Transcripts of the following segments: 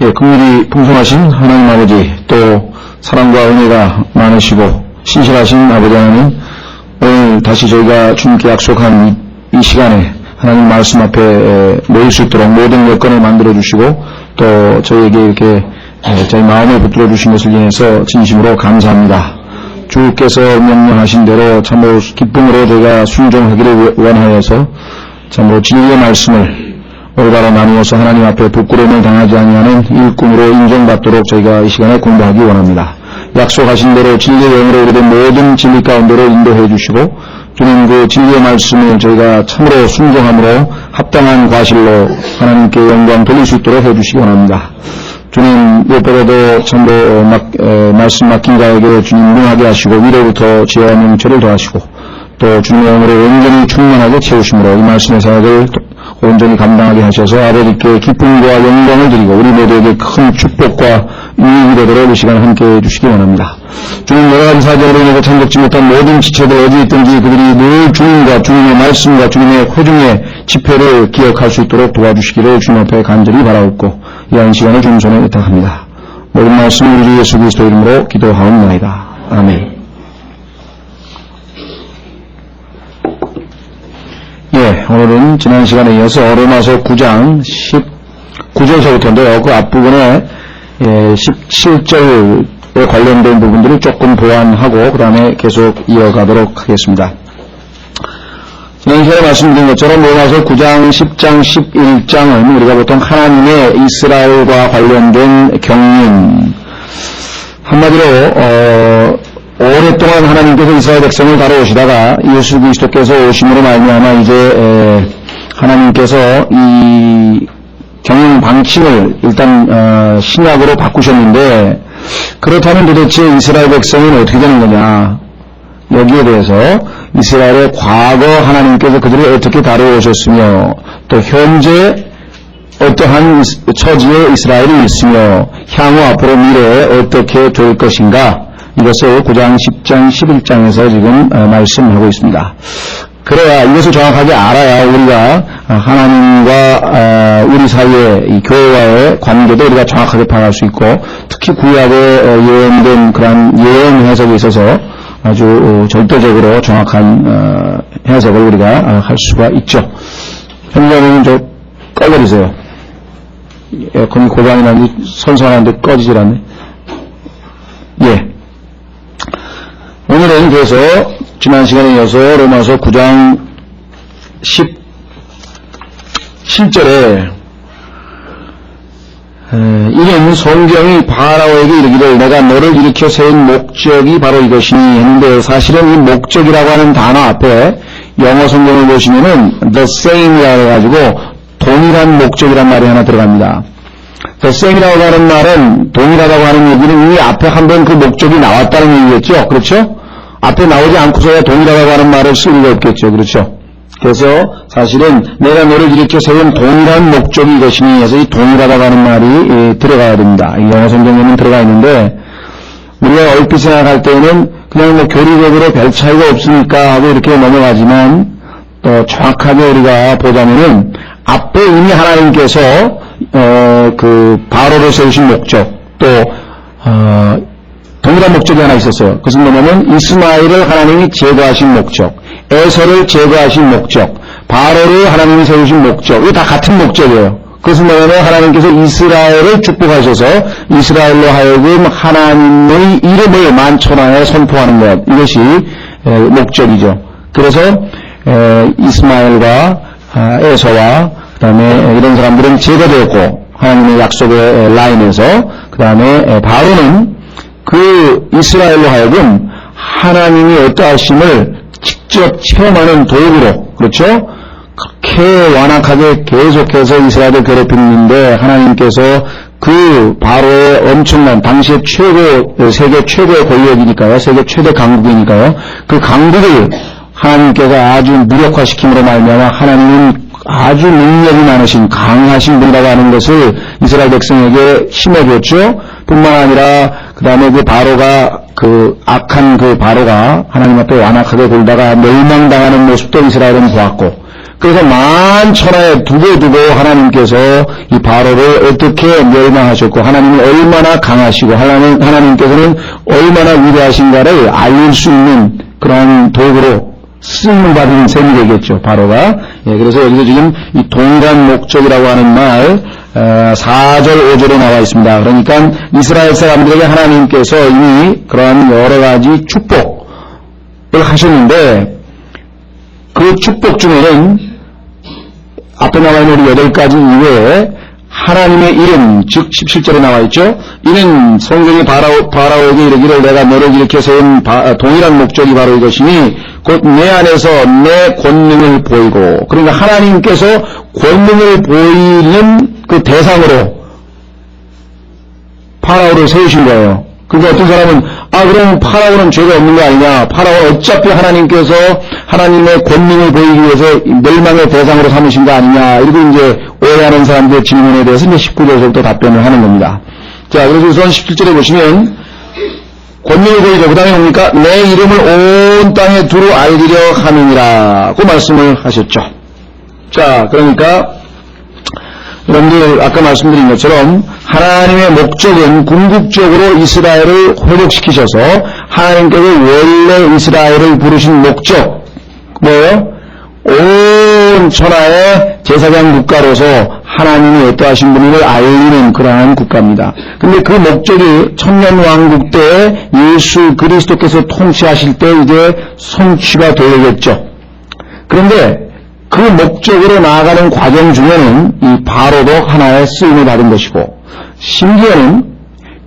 예, 긍휼이 풍성하신 하나님 아버지, 또 사랑과 은혜가 많으시고 신실하신 아버지 하나님, 오늘 다시 저희가 주님께 약속한 이 시간에 하나님 말씀 앞에 모일 수 있도록 모든 여건을 만들어 주시고 또 저희에게 이렇게 저희 마음을 붙들어 주신 것을 인해서 진심으로 감사합니다. 주께서 명령하신 대로 참으로 기쁨으로 저희가 순종하기를 원하여서 참으로 진리의 말씀을 올바로 나누어서 하나님 앞에 부끄러움을 당하지 아니하는 일꾼으로 인정받도록 저희가 이 시간에 공부하기 원합니다. 약속하신 대로 진리의 영으로 우리의 모든 진리 가운데로 인도해 주시고 주님 그 진리의 말씀을 저희가 참으로 순종함으로 합당한 과실로 하나님께 영광 돌릴 수 있도록 해 주시기 원합니다. 주님 무엇보다도 참으로 말씀 맡긴 자에게 주님 능하게 하시고 위로부터 지혜와 명철을 더하시고 또 주님의 영으로 온전히 충만하게 채우심으로 이 말씀의 사역을 온전히 감당하게 하셔서 아버지께 기쁨과 영광을 드리고 우리 모두에게 큰 축복과 유익이 되도록 이 시간을 함께 해주시기 원합니다. 주님 여러 가지 사정으로 인해서 참석지 못한 모든 지체들 어디 있든지 그들이 늘 주님과 주님의 말씀과 주님의 회중의 집회를 기억할 수 있도록 도와주시기를 주님 앞에 간절히 바라옵고 이한 시간을 주님 손에 의탁합니다. 모든 말씀 우리 주 예수 그리스도 이름으로 기도하옵나이다. 아멘. 예, 오늘은 지난 시간에 이어서 로마서 9장 19절서부터인데요. 그 앞부분에 17절에 관련된 부분들을 조금 보완하고 그 다음에 계속 이어가도록 하겠습니다. 지난 시간에 말씀드린 것처럼 로마서 9장, 10장, 11장은 우리가 보통 하나님의 이스라엘과 관련된 경륜, 한마디로 오랫동안 하나님께서 이스라엘 백성을 다뤄오시다가 예수 그리스도께서 오심으로 말미암아 이제 하나님께서 이 경영 방침을 일단 신약으로 바꾸셨는데 그렇다면 도대체 이스라엘 백성은 어떻게 되는 거냐? 여기에 대해서 이스라엘의 과거 하나님께서 그들을 어떻게 다뤄오셨으며 또 현재 어떠한 처지에 이스라엘이 있으며 향후 앞으로 미래에 어떻게 될 것인가? 이것을 9장, 10장, 11장에서 지금 말씀하고 있습니다. 그래야 이것을 정확하게 알아야 우리가 하나님과 우리 사이의 이 교회와의 관계도 우리가 정확하게 파악할 수 있고 특히 구약에 예언된 그런 예언 해석에 있어서 아주 절대적으로 정확한 해석을 우리가 할 수가 있죠. 현장은 좀 꺼버리세요. 에어컨이 고장이 나는데 선선한데 꺼지질 않네. 예. 오늘은 그래서 지난 시간에 이어서 로마서 9장 17절에 이는 성경이 바라오에게 이르기를 내가 너를 일으켜 세운 목적이 바로 이것이니 했는데 사실은 이 목적이라고 하는 단어 앞에 영어 성경을 보시면은 the same이라고 해가지고 동일한 목적이란 말이 하나 들어갑니다. the same이라고 하는 말은 동일하다고 하는 얘기는 이미 앞에 한번 그 목적이 나왔다는 얘기겠죠. 그렇죠? 앞에 나오지 않고서야 동일하다고 하는 말을 쓸 리가 없겠죠. 그렇죠? 그래서 사실은 내가 너를 일으켜 세운 동일한 목적이 이것이니 해서 이 동일하다고 하는 말이 들어가야 됩니다. 영어 성경에는 들어가 있는데 우리가 얼핏 생각할 때는 그냥 뭐 교리적으로 별 차이가 없으니까 하고 이렇게 넘어가지만 또 정확하게 우리가 보자면은 앞에 이미 하나님께서 그 바로를 세우신 목적 또 동일한 목적이 하나 있었어요. 그것은 뭐냐면 이스마엘을 하나님이 제거하신 목적, 에서를 제거하신 목적, 바로를 하나님이 세우신 목적, 이거 다 같은 목적이에요. 그것은 뭐냐면 하나님께서 이스라엘을 축복하셔서 이스라엘로 하여금 하나님의 이름을 만천하에 선포하는 것, 이것이 목적이죠. 그래서 이스마엘과 에서와 그 다음에 이런 사람들은 제거되었고 하나님의 약속의 라인에서 그 다음에 바로는 그 이스라엘로 하여금 하나님이 어떠하심을 직접 체험하는 도구로, 그렇죠? 그렇게 완악하게 계속해서 이스라엘을 괴롭히는데 하나님께서 그 바로의 엄청난 당시의 세계 최고의 권력이니까요, 세계 최대 강국이니까요, 그 강국을 하나님께서 아주 무력화시킴으로 말미암아 하나님은 아주 능력이 많으신 강하신 분이라고 하는 것을 이스라엘 백성에게 심어줬죠. 뿐만 아니라 그 다음에 그 바로가 그 악한 그 바로가 하나님 앞에 완악하게 굴다가 멸망당하는 모습도 이스라엘은 보았고 그래서 만천하에 두고 하나님께서 이 바로를 어떻게 멸망하셨고 하나님이 얼마나 강하시고 하나님께서는 얼마나 위대하신가를 알릴 수 있는 그런 도구로 쓰임을 받은 셈이 되겠죠. 바로가. 예, 그래서 여기서 지금 이 동일한 목적이라고 하는 말 4절 5절에 나와 있습니다. 그러니까 이스라엘 사람들에게 하나님께서 이미 그러한 여러 가지 축복을 하셨는데 그 축복 중에는 앞에 나와 있는 우리 8가지 이외에 하나님의 이름, 즉 17절에 나와 있죠. 이는 성경이 바라오에게 이르기를 내가 너를 일으켜 세운 동일한 목적이 바로 이것이니 곧 내 안에서 내 권능을 보이고, 그러니까 하나님께서 권능을 보이는 그 대상으로 파라오를 세우신 거예요. 그러니까 어떤 사람은 그럼 파라오는 죄가 없는 거 아니냐, 파라오는 어차피 하나님께서 하나님의 권능을 보이기 위해서 멸망의 대상으로 삼으신 거 아니냐, 이렇게 이제 오해하는 사람들의 질문에 대해서 이제 19절부터 답변을 하는 겁니다. 자, 그래서 우선 17절에 보시면 권능을 보이고 그 다음에 뭡니까? 내 이름을 온 땅에 두루 알리려 함이니라 그 말씀을 하셨죠. 자, 그러니까 여러분들 아까 말씀드린 것처럼 하나님의 목적은 궁극적으로 이스라엘을 회복시키셔서 하나님께서 원래 이스라엘을 부르신 목적 뭐예요? 온 천하의 제사장 국가로서 하나님이 어떠하신 분을 알리는 그러한 국가입니다. 근데 그 목적이 천년왕국 때 예수 그리스도께서 통치하실 때 이제 성취가 되겠죠. 그런데 그 목적으로 나아가는 과정 중에는 이 바로도 하나의 쓰임을 받은 것이고, 심지어는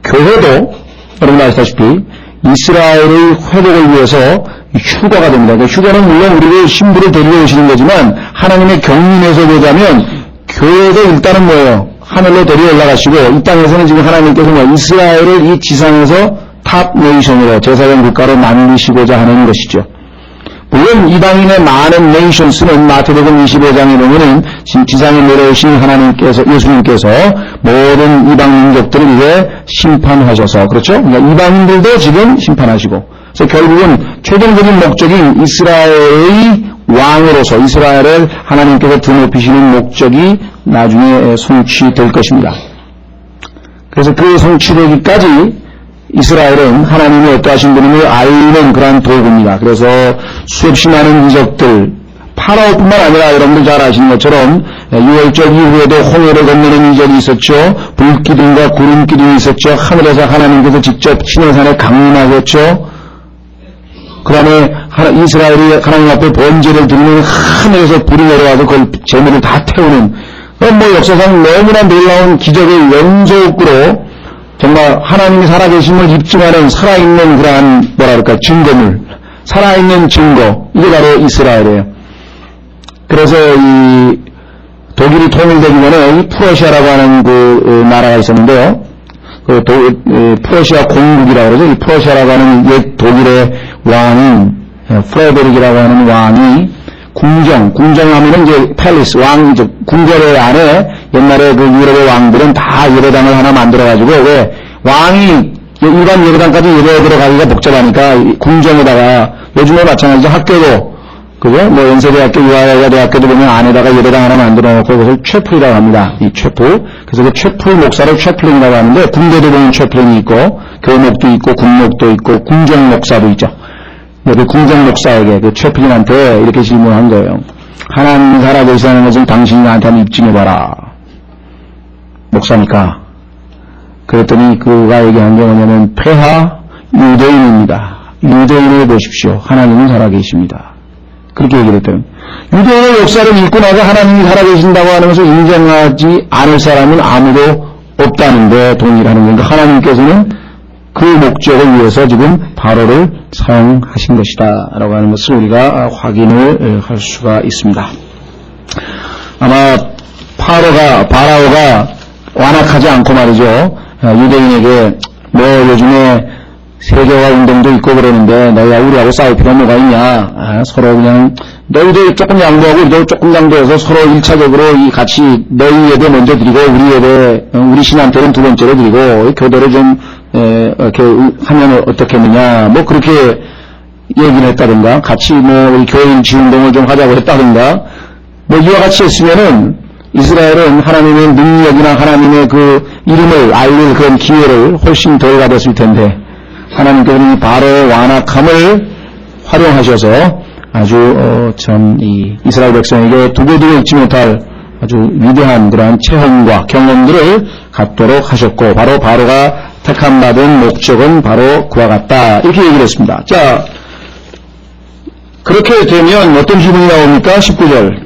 교회도 여러분 아시다시피 이스라엘의 회복을 위해서 휴가가 됩니다. 그러니까 휴가는 물론 우리를 신부를 데리러 오시는 거지만 하나님의 경륜에서 보자면 교회도 일단은 뭐예요? 하늘로 데리러 올라가시고 이 땅에서는 지금 하나님께서 이스라엘을 이 지상에서 탑 네이션으로 제사장 국가로 만드시고자 하는 것이죠. 물론 이방인의 많은 네이션스는 마태복음 25장에 보면은 지상에 내려오신 하나님께서, 예수님께서 모든 이방 민족들을 이제 심판하셔서, 그렇죠? 그러니까 이방인들도 지금 심판하시고, 그래서 결국은 최종적인 목적인 이스라엘의 왕으로서 이스라엘을 하나님께서 드높이시는 목적이 나중에 성취될 것입니다. 그래서 그 성취되기까지 이스라엘은 하나님이 어떠하신 분임을 알리는 그러한 도구입니다. 그래서 수없이 많은 이적들, 파라오뿐만 아니라 여러분들 잘 아시는 것처럼 6월절 이후에도 홍해를 건너는 이적이 있었죠. 불기둥과 구름기둥이 있었죠. 하늘에서 하나님께서 직접 시내산에 강림하셨죠. 그 다음에 이스라엘이 하나님 앞에 번제를 드리는 하늘에서 불이 내려와서 그걸 재물을 다 태우는, 뭐 역사상 너무나 놀라운 기적의 연속으로 정말 하나님이 살아계심을 입증하는 살아있는 그러한 뭐랄까 증거물, 살아있는 증거, 이게 바로 이스라엘이에요. 그래서 이 독일이 통일되기 전에 이 프러시아라고 하는 그 나라가 있었는데요. 프러시아 공국이라고 그러죠. 이 프러시아라고 하는 옛 독일의 왕이 프레데릭이라고 하는 왕이 궁정하면은 이제 팰리스 왕이죠. 궁궐의 안에 옛날에 그 유럽의 왕들은 다 예배당을 하나 만들어가지고, 왜 왕이 일반 예배당까지 예배 들어가기가 복잡하니까 궁정에다가, 요즘에 마찬가지죠. 학교도 그죠? 뭐 연세대학교, 유아대학교도 보면 안에다가 예배당 하나 만들어 놓고 그것을 채플이라고 합니다. 이 채플. 그래서 그 채플 목사를 채플린이라고 하는데, 군대도 보면 채플린이 있고 교목도 있고 군목도 있고 궁정 목사도 있죠. 그 궁정 목사에게 그 채플린한테 이렇게 질문한 거예요. 하나님이 살아계시다는 것을 당신이 나한테 한번 입증해봐라. 목사니까. 그랬더니 그가 얘기한 게 뭐냐면 폐하 유대인입니다. 유대인을 보십시오. 하나님은 살아계십니다. 그렇게 얘기를 했더니 유대인의 역사를 읽고 나서 하나님이 살아계신다고 하는 것을 인정하지 않을 사람은 아무도 없다는데 동일하는 건가. 하나님께서는 그 목적을 위해서 지금 바로를 사용하신 것이다 라고 하는 것을 우리가 확인을 할 수가 있습니다. 아마 바라오가 완악하지 않고 말이죠. 유대인에게 뭐 요즘에 세계화 운동도 있고 그러는데 너희가 우리하고 싸울 필요가 뭐가 있냐. 서로 그냥 너희도 조금 양보하고 우리도 조금 양보해서 서로 1차적으로 같이 너희 예배 먼저 드리고 우리 예배, 우리 신한테는 두 번째로 드리고 교도를 좀 이렇게 하면 어떻겠느냐. 뭐 그렇게 얘기를 했다든가, 같이 뭐 우리 교회 일치 운동을 좀 하자고 했다든가, 뭐 이와 같이 했으면은 이스라엘은 하나님의 능력이나 하나님의 그 이름을 알릴 그런 기회를 훨씬 덜 가졌을 텐데 하나님께서는 이 바로의 완악함을 활용하셔서 아주 참 이 이스라엘 백성에게 두고두고 잊지 못할 아주 위대한 그러한 체험과 경험들을 갖도록 하셨고 바로 바로가 택함 받은 목적은 바로 그와 같다 이렇게 얘기를 했습니다. 자, 그렇게 되면 어떤 질문이 나옵니까? 19절.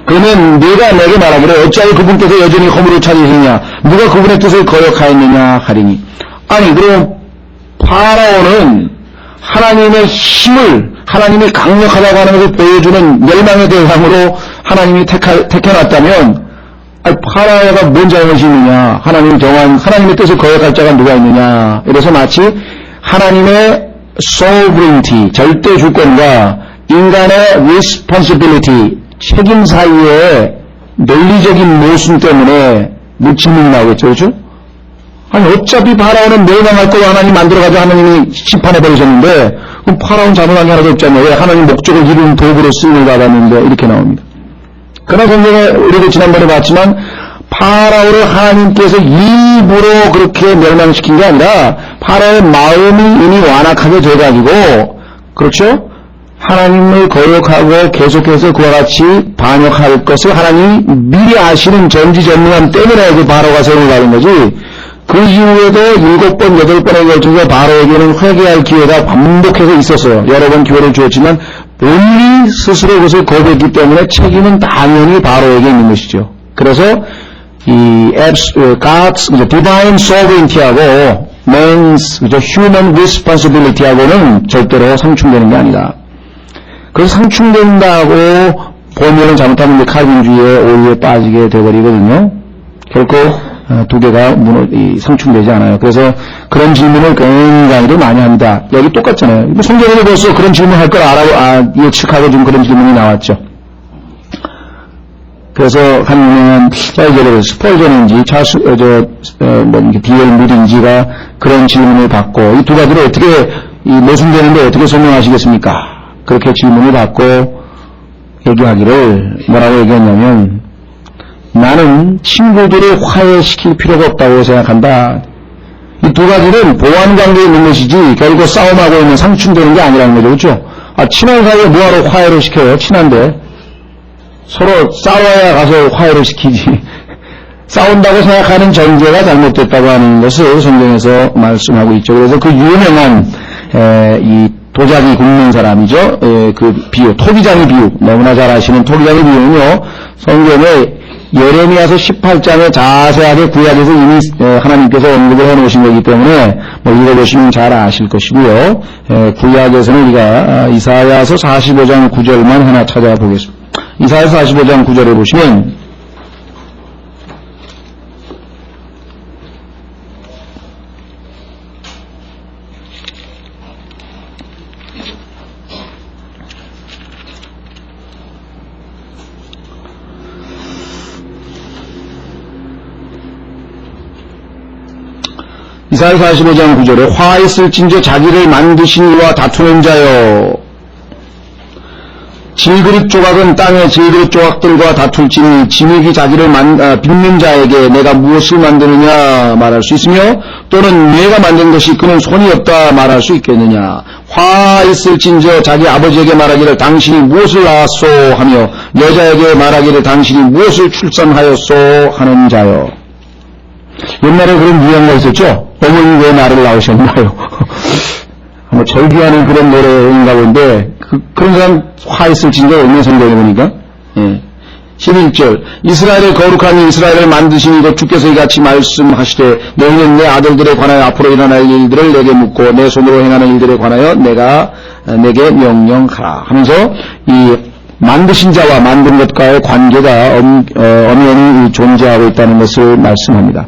그러면 네가 내게 말하기를 어찌하여 그분께서 여전히 허물을 찾으시느냐 누가 그분의 뜻을 거역하였느냐 하리니. 아니 그럼 파라오는 하나님의 힘을 하나님이 강력하다고 하는 것을 보여주는 멸망의 대상으로 하나님이 택해놨다면 파라오가 뭔 잘못이 있느냐 하나님 정한 하나님의 뜻을 거역할 자가 누가 있느냐. 이래서 마치 하나님의 sovereignty 절대 주권과 인간의 responsibility 책임 사이에 논리적인 모순 때문에 질문이 나오겠죠. 그렇죠? 아니 어차피 파라오는 멸망할 거고 하나님 만들어가지고 하나님이 심판해버리셨는데 그럼 파라오는 잘못한 게 하나도 없잖아요. 왜 하나님 목적을 이루는 도구로 쓰임을 받았는데 이렇게 나옵니다. 그러나 성경에 우리도 지난번에 봤지만 파라오를 하나님께서 일부러 그렇게 멸망시킨 게 아니라 파라오의 마음이 이미 완악하게 돼가지고 그렇죠? 하나님을 거역하고 계속해서 그와 같이 반역할 것을 하나님이 미리 아시는 전지전능함 때문에 그 바로가 세움을 받은 거지. 그 이후에도 7번, 8번에 걸쳐서 바로에게는 회개할 기회가 반복해서 있었어요. 여러 번 기회를 주었지만 본인이 스스로 그것을 거부했기 때문에 책임은 당연히 바로에게 있는 것이죠. 그래서 이 God's divine sovereignty하고 man's human responsibility하고는 절대로 상충되는 게 아니다. 그래서 상충된다고 보면은 잘못하면 칼빈주의의 오류에 빠지게 되어버리거든요. 결코 두 개가 상충되지 않아요. 그래서 그런 질문을 굉장히 많이 합니다. 여기 똑같잖아요. 성경에도 벌써 그런 질문 할 걸 예측하고 좀 그런 질문이 나왔죠. 그래서 한 유명한 사이저를 스펄전인지 D.L. 무디인지가 그런 질문을 받고 이 두 가지를 어떻게 모순되는데 어떻게 설명하시겠습니까? 그렇게 질문을 받고 얘기하기를 뭐라고 얘기했냐면 나는 친구들을 화해시킬 필요가 없다고 생각한다. 이 두 가지는 보완관계에 있는 것이지 결국 싸움하고 있는 상충되는 게 아니라는 거죠. 그렇죠? 친한 사이에 뭐하러 화해를 시켜요? 친한데 서로 싸워야 가서 화해를 시키지. 싸운다고 생각하는 전제가 잘못됐다고 하는 것을 성경에서 말씀하고 있죠. 그래서 그 유명한 이 도자기 굽는 사람이죠. 그 비유, 토기장의 비유. 너무나 잘 아시는 토기장의 비유는요. 성경에 예레미야서 18장에 자세하게 구약에서 이미 하나님께서 언급을 해놓으신 거기 때문에 읽어보시면 잘 아실 것이고요. 구약에서는 우리가 이사야서 45장 9절만 하나 찾아보겠습니다. 이사야서 45장 9절에 보시면 이사야 45장 9절에 화했을진저 자기를 만드신 이와 다투는 자여 질그릇 조각은 땅의 질그릇 조각들과 다툴지니 진흙이 자기를 빚는 자에게 내가 무엇을 만드느냐 말할 수 있으며 또는 내가 만든 것이 그는 손이 없다 말할 수 있겠느냐. 화했을진저 자기 아버지에게 말하기를 당신이 무엇을 낳았소 하며 여자에게 말하기를 당신이 무엇을 출산하였소 하는 자여. 옛날에 그런 유행가 있었죠. 어머니 왜 나를 낳으셨나요? 뭐 절규하는 그런 노래인가 본데 그런 사람 화했을진저 없는 성경에 보니까 11절 이스라엘의 거룩한 이스라엘을 만드신 이도 주께서 이같이 말씀하시되 너희는 내 아들들에 관하여 앞으로 일어날 일들을 내게 묻고 내 손으로 행하는 일들에 관하여 내게 명령하라 하면서 이 만드신 자와 만든 것과의 관계가 엄연히 존재하고 있다는 것을 말씀합니다.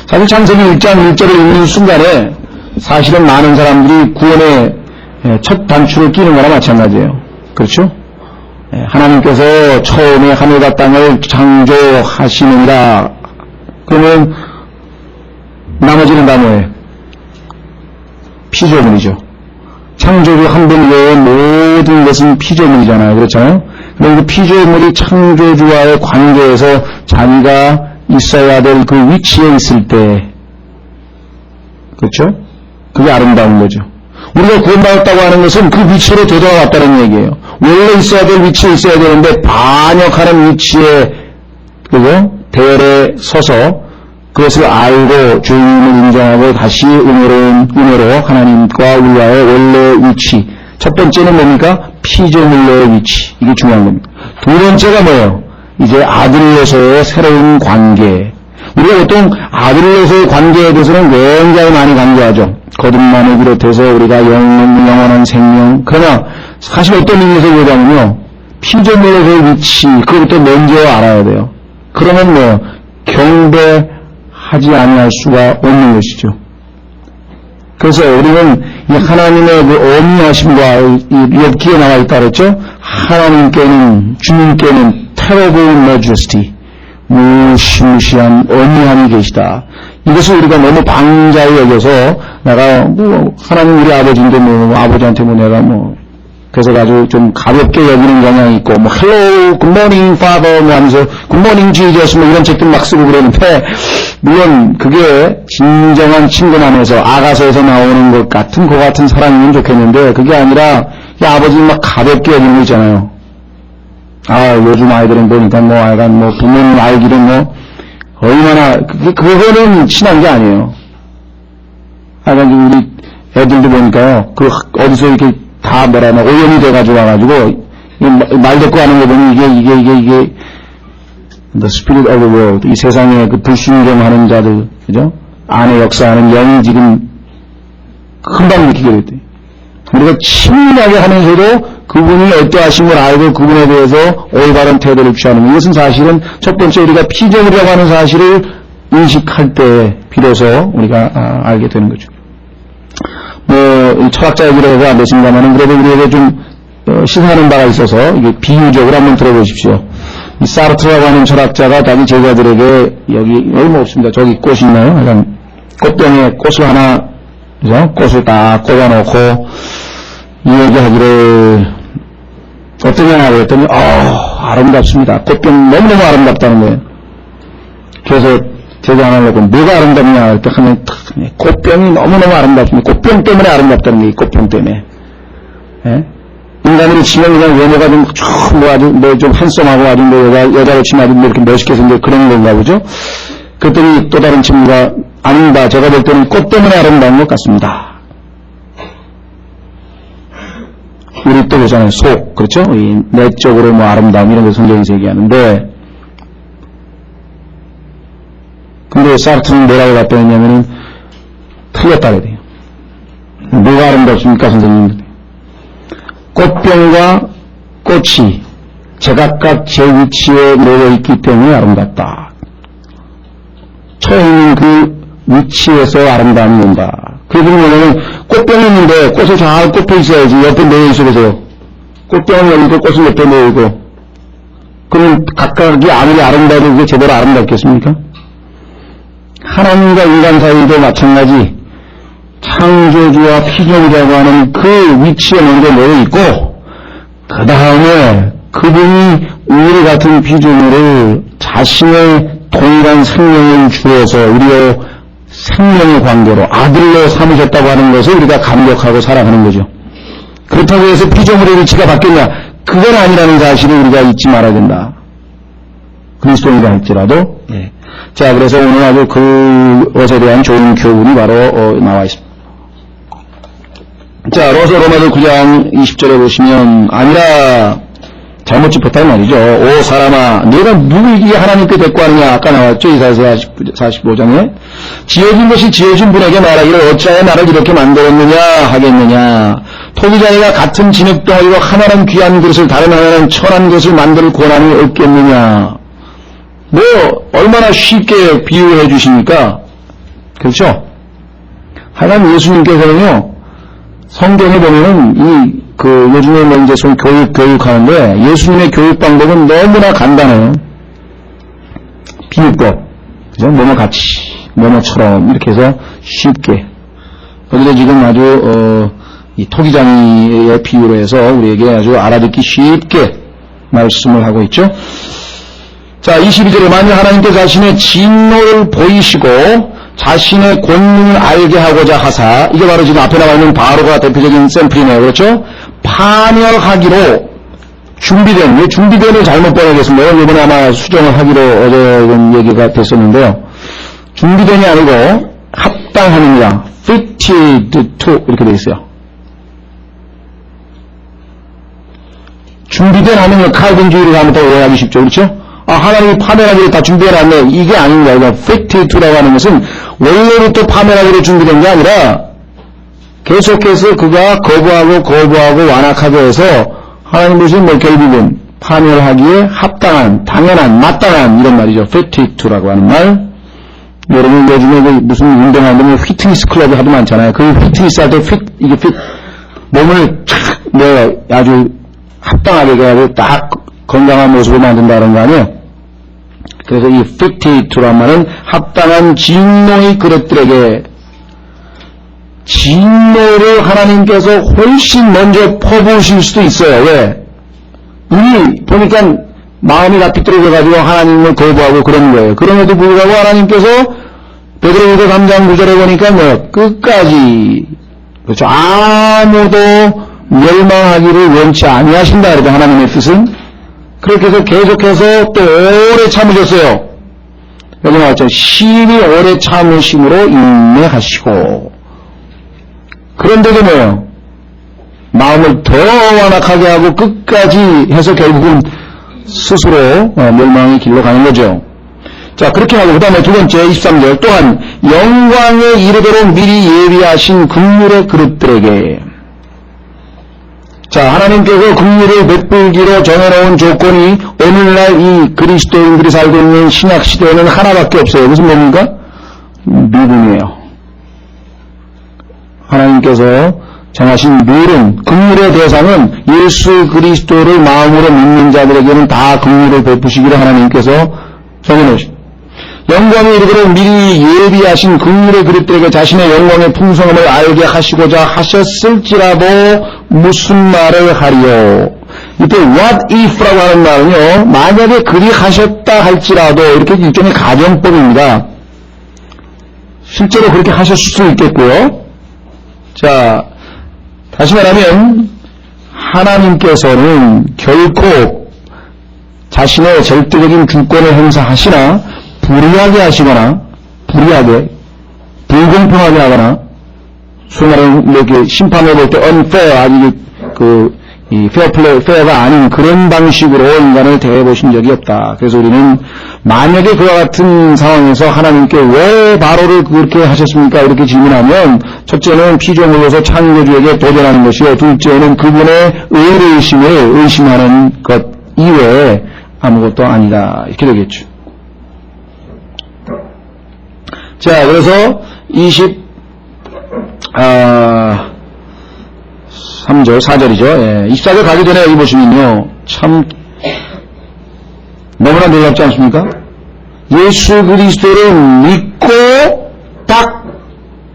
사실 창세기 1장 1절을 읽는 순간에 사실은 많은 사람들이 구원의 첫 단추를 끼는 거나 마찬가지예요. 그렇죠? 하나님께서 처음에 하늘과 땅을 창조하시느니라. 그러면 나머지는 다 뭐예요? 피조물이죠. 창조주 한 분 외에 모든 것은 피조물이잖아요. 그렇잖아요. 그런데 그 피조물이 창조주와의 관계에서 자기가 있어야 될 그 위치에 있을 때, 그렇죠? 그게 아름다운 거죠. 우리가 구원받았다고 하는 것은 그 위치로 되돌아왔다는 얘기예요. 원래 있어야 될 위치에 있어야 되는데 반역하는 위치에, 그죠? 대열에 서서 그것을 알고 주인을 인정하고 다시 은혜로 하나님과 우리와의 원래 위치. 첫 번째는 뭡니까? 피조물로의 위치. 이게 중요한 겁니다. 두 번째가 뭐예요? 이제 아들로서의 새로운 관계. 우리가 보통 아들로서의 관계에 대해서는 굉장히 많이 강조하죠. 거듭남을 비롯해서 우리가 영원한 생명. 그러나 사실 어떤 의미에서 보자면요. 피조물로서의 위치, 그것부터 먼저 알아야 돼요. 그러면 뭐 경배하지 아니할 수가 없는 것이죠. 그래서 우리는 이 하나님의 그 어미하심과 이 욥기에 나와 있다 그랬죠. 하나님께는, 주님께는 terrible majesty, 무시무시한 어미함이 계시다. 이것을 우리가 너무 방자히 여겨서 내가 뭐 하나님 우리 아버지인데 뭐 아버지한테 뭐 내가 뭐 그래서 아주 좀 가볍게 여기는 경향이 있고 뭐 hello, good morning father 뭐 하면서 good morning Jesus 뭐 이런 책들 막 쓰고 그러는데 물론 그게 진정한 친근함에서 아가서에서 나오는 것 같은 그 같은 사랑이면 좋겠는데 그게 아니라 이 아버지 막 가볍게 여기는 거 있잖아요. 아 요즘 아이들은 보니까 뭐 약간 뭐 부모님 알기는 뭐 얼마나 그거는 친한 게 아니에요. 약간 우리 애들도 보니까요. 그 어디서 이렇게 다 뭐라나 오염이 돼가지고 와가지고 말 듣고 하는 거 보면 이게 the spirit of the world 이 세상에 그 불순종하는 자들 그죠? 안에 역사하는 영이 지금 금방 느끼게 됐대. 우리가 친밀하게 하면서도 그분이 어떠하신 걸 알고 그분에 대해서 올바른 태도를 취하는 것. 이것은 사실은 첫 번째 우리가 피조물이라고 하는 사실을 인식할 때 비로소 우리가 알게 되는 거죠. 뭐 철학자 얘기를 해도 안 되십니다만은 그래도 우리에게 좀 시사하는 바가 있어서 이게 비유적으로 한번 들어보십시오. 이 사르트라고 하는 철학자가 자기 제자들에게 여기 뭐 없습니다. 저기 꽃이 있나요? 약간 꽃병에 꽃을 하나 그죠? 꽃을 딱 꽂아놓고 이 얘기하기를 어떠냐고 했더니 아름답습니다. 꽃병 너무너무 아름답다는 거예요. 그래서 제가 하나 놓고 뭐가 아름답냐 할 때 하면 꽃병이 너무너무 아름답습니다. 꽃병 때문에 아름답다는 거예요. 꽃병 때문에. 예? 인간으로 치면 그냥 외모가 좀 핸섬하고 아주 여자로 치면 아주 이렇게 멋있게 생긴 그런 건가 보죠. 그랬더니 또 다른 친구가 아닙니다. 제가 볼 때는 꽃 때문에 아름다운 것 같습니다. 우리 또 보잖아요. 속, 그렇죠? 이 내적으로 뭐 아름다움 이런 거 성경에서 얘기하는데 근데 사르트는 뭐라고 답변했냐면은 틀렸다 그래요. 뭐가 아름답습니까 선생님? 꽃병과 꽃이 제각각 제 위치에 놓여 있기 때문에 아름답다. 처해 있는 그 위치에서 아름다움이 온다. 그게 뭐냐면 꽃병이 있는데 꽃을 잘 꽂혀 있어야지 옆에 놓여 있어 보세요. 꽃병은 여기 있고 꽃은 옆에 놓여 있고 그럼 각각이 아무리 아름다워도 그게 제대로 아름답겠습니까? 하나님과 인간 사이도 마찬가지 창조주와 피조물이라고 하는 그 위치에 먼저 놓여 있고 그 다음에 그분이 우리 같은 피조물을 자신의 동일한 생명을 주어서 우리의 생명의 관계로 아들로 삼으셨다고 하는 것을 우리가 감격하고 사랑하는 거죠. 그렇다고 해서 피조물의 위치가 바뀌었냐? 그건 아니라는 사실을 우리가 잊지 말아야 된다. 그리스도인이라 할지라도. 예. 자, 그래서 오늘 아주 그것에 대한 좋은 교훈이 바로 나와 있습니다. 자, 로마서 9장 20절에 보시면 아니라 잘못 짚었단 말이죠. 오 사람아 내가 누구에게 하나님께 대꾸하느냐 아까 나왔죠. 이사야서 45장에 지어진 것이 지어진 분에게 말하기를 어찌하여 나를 이렇게 만들었느냐 하겠느냐. 토기장이가 같은 진흙덩어리로 하나는 귀한 것을 다른 하나는 천한 것을 만들 권한이 없겠느냐. 뭐 얼마나 쉽게 비유해 주십니까? 그렇죠? 하여간 예수님께서는요 성경에 보면은 요즘에 뭐 이제 소위 교육하는데 예수님의 교육 방법은 너무나 간단해요. 비유법, 그죠? 뭐뭐 같이, 뭐뭐처럼 이렇게 해서 쉽게. 그런데 지금 아주 이 토기장이의 비유로 해서 우리에게 아주 알아듣기 쉽게 말씀을 하고 있죠. 자, 22절에 만일 하나님께 자신의 진노를 보이시고 자신의 권능을 알게 하고자 하사, 이게 바로 지금 앞에 나와 있는 바로가 대표적인 샘플이네요. 그렇죠? 파멸하기로 준비된, 왜 준비된을 잘못 번역했습니다. 이번에 아마 수정을 하기로 어제 얘기가 됐었는데요. 준비된이 아니고 합당함입니다. fitted to 이렇게 되어 있어요. 준비된 하면 칼빈주의를 하면 더 오해하기 쉽죠. 그렇죠? 아, 하나님이 파멸하기로 다 준비해놨네. 이게 아닙니다. 이거 fitted to라고 하는 것은 원래부터 파멸하기로 준비된 게 아니라 계속해서 그가 거부하고 완악하게 해서 하나님 보시면 뭐 결국은 파멸하기에 합당한, 당연한, 마땅한 이런 말이죠. fitted to라고 하는 말. 여러분 요즘에 그 무슨 운동하면 휘트니스 클럽이 하도 많잖아요. 그 휘트니스 할 때 이게 몸을 착 아주 합당하게 해가지고 딱 건강한 모습을 만든다는 거 아니에요? 그래서 이 fitted to란 말은 합당한 진노의 그릇들에게, 진노를 하나님께서 훨씬 먼저 퍼부으실 수도 있어요. 왜? 이미 보니까 마음이 다 삐뚤어져가지고 하나님을 거부하고 그런 거예요. 그럼에도 불구하고 하나님께서 베드로후서 3장 9절에 보니까 뭐 끝까지, 그렇죠, 아무도 멸망하기를 원치 아니하신다 그러죠. 하나님의 뜻은. 그렇게 해서 계속해서 또 오래 참으셨어요. 여기 나왔죠. 심히 오래 참으심으로 인내하시고. 그런데도 뭐예요? 마음을 더 완악하게 하고 끝까지 해서 결국은 스스로 멸망의 길로 가는 거죠. 자, 그렇게 하고 그 다음에 두 번째 23절 또한 영광에 이르도록 미리 예비하신 긍휼의 그릇들에게. 자, 하나님께서 긍휼을 베풀기로 정해놓은 조건이 오늘날 이 그리스도인들이 살고 있는 신약 시대에는 하나밖에 없어요. 무슨 뭡니까? 믿음이에요. 하나님께서 정하신 룰은, 긍휼의 대상은 예수 그리스도를 마음으로 믿는 자들에게는 다 긍휼을 베푸시기로 하나님께서 정해놓으십니다. 영광에 이르도록 미리 예비하신 긍휼의 그릇들에게 자신의 영광의 풍성함을 알게 하시고자 하셨을지라도 무슨 말을 하리요. 이때 what if라고 하는 말은요, 만약에 그리 하셨다 할지라도 이렇게 일종의 가정법입니다. 실제로 그렇게 하셨을 수 있겠고요. 자, 다시 말하면 하나님께서는 결코 자신의 절대적인 주권을 행사하시나 불의하게 하시거나 불공평하게 하거나, 소위 말하는 이렇게 심판을 볼 때 unfair, 아주 이 fair가 아닌 그런 방식으로 인간을 대해보신 적이 없다. 그래서 우리는 만약에 그와 같은 상황에서 하나님께 왜 바로를 그렇게 하셨습니까? 이렇게 질문하면, 첫째는 피조물로서 창조주에게 도전하는 것이요, 둘째는 그분의 의로우심을 의심하는 것 이외에 아무것도 아니다. 이렇게 되겠죠. 자, 그래서 3절, 4절이죠. 예, 24절 가기 전에 여기 보시면요, 참 너무나 놀랍지 않습니까? 예수 그리스도를 믿고 딱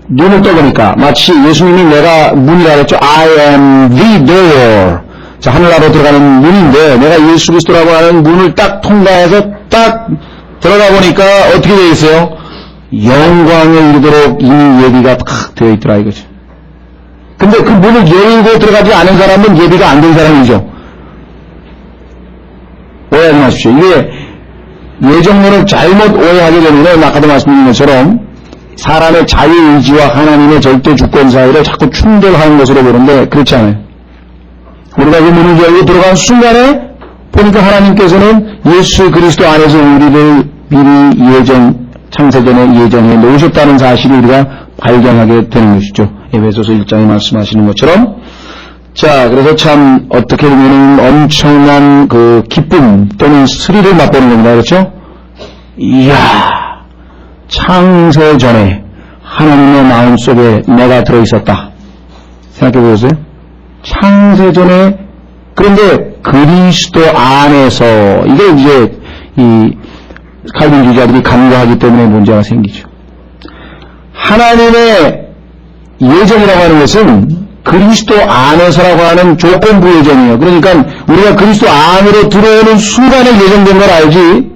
눈을 떠보니까 마치 예수님이 내가 문이라 그랬죠. I am the door. 자, 하늘나라로 들어가는 문인데 내가 예수 그리스도라고 하는 문을 딱 통과해서 딱 들어가 보니까 어떻게 되어 있어요? 영광에 이르도록 이미 예비가 탁 되어 있더라 이거죠. 근데 그 문을 열고 들어가지 않은 사람은 예비가 안 된 사람이죠. 오해하지 마십시오. 이게 예정론을 잘못 오해하게 되면 아까도 말씀드린 것처럼 사람의 자유의지와 하나님의 절대 주권 사이를 자꾸 충돌하는 것으로 보는데 그렇지 않아요. 우리가 그 문을 열고 들어간 순간에 보니까 하나님께서는 예수 그리스도 안에서 우리를 미리 창세전에 예정해 놓으셨다는 사실을 우리가 발견하게 되는 것이죠. 에베소서 1장에 말씀하시는 것처럼. 자, 그래서 참 어떻게 보면 엄청난 그 기쁨 또는 스릴을 맛보는 겁니다. 그렇죠? 이야, 창세전에 하나님의 마음속에 내가 들어있었다. 생각해 보세요. 창세전에, 그런데 그리스도 안에서, 이게 이제 이 칼빈주의자들이 간과하기 때문에 문제가 생기죠. 하나님의 예정이라고 하는 것은 그리스도 안에서라고 하는 조건부 예정이에요. 그러니까 우리가 그리스도 안으로 들어오는 순간에 예정된 걸 알지,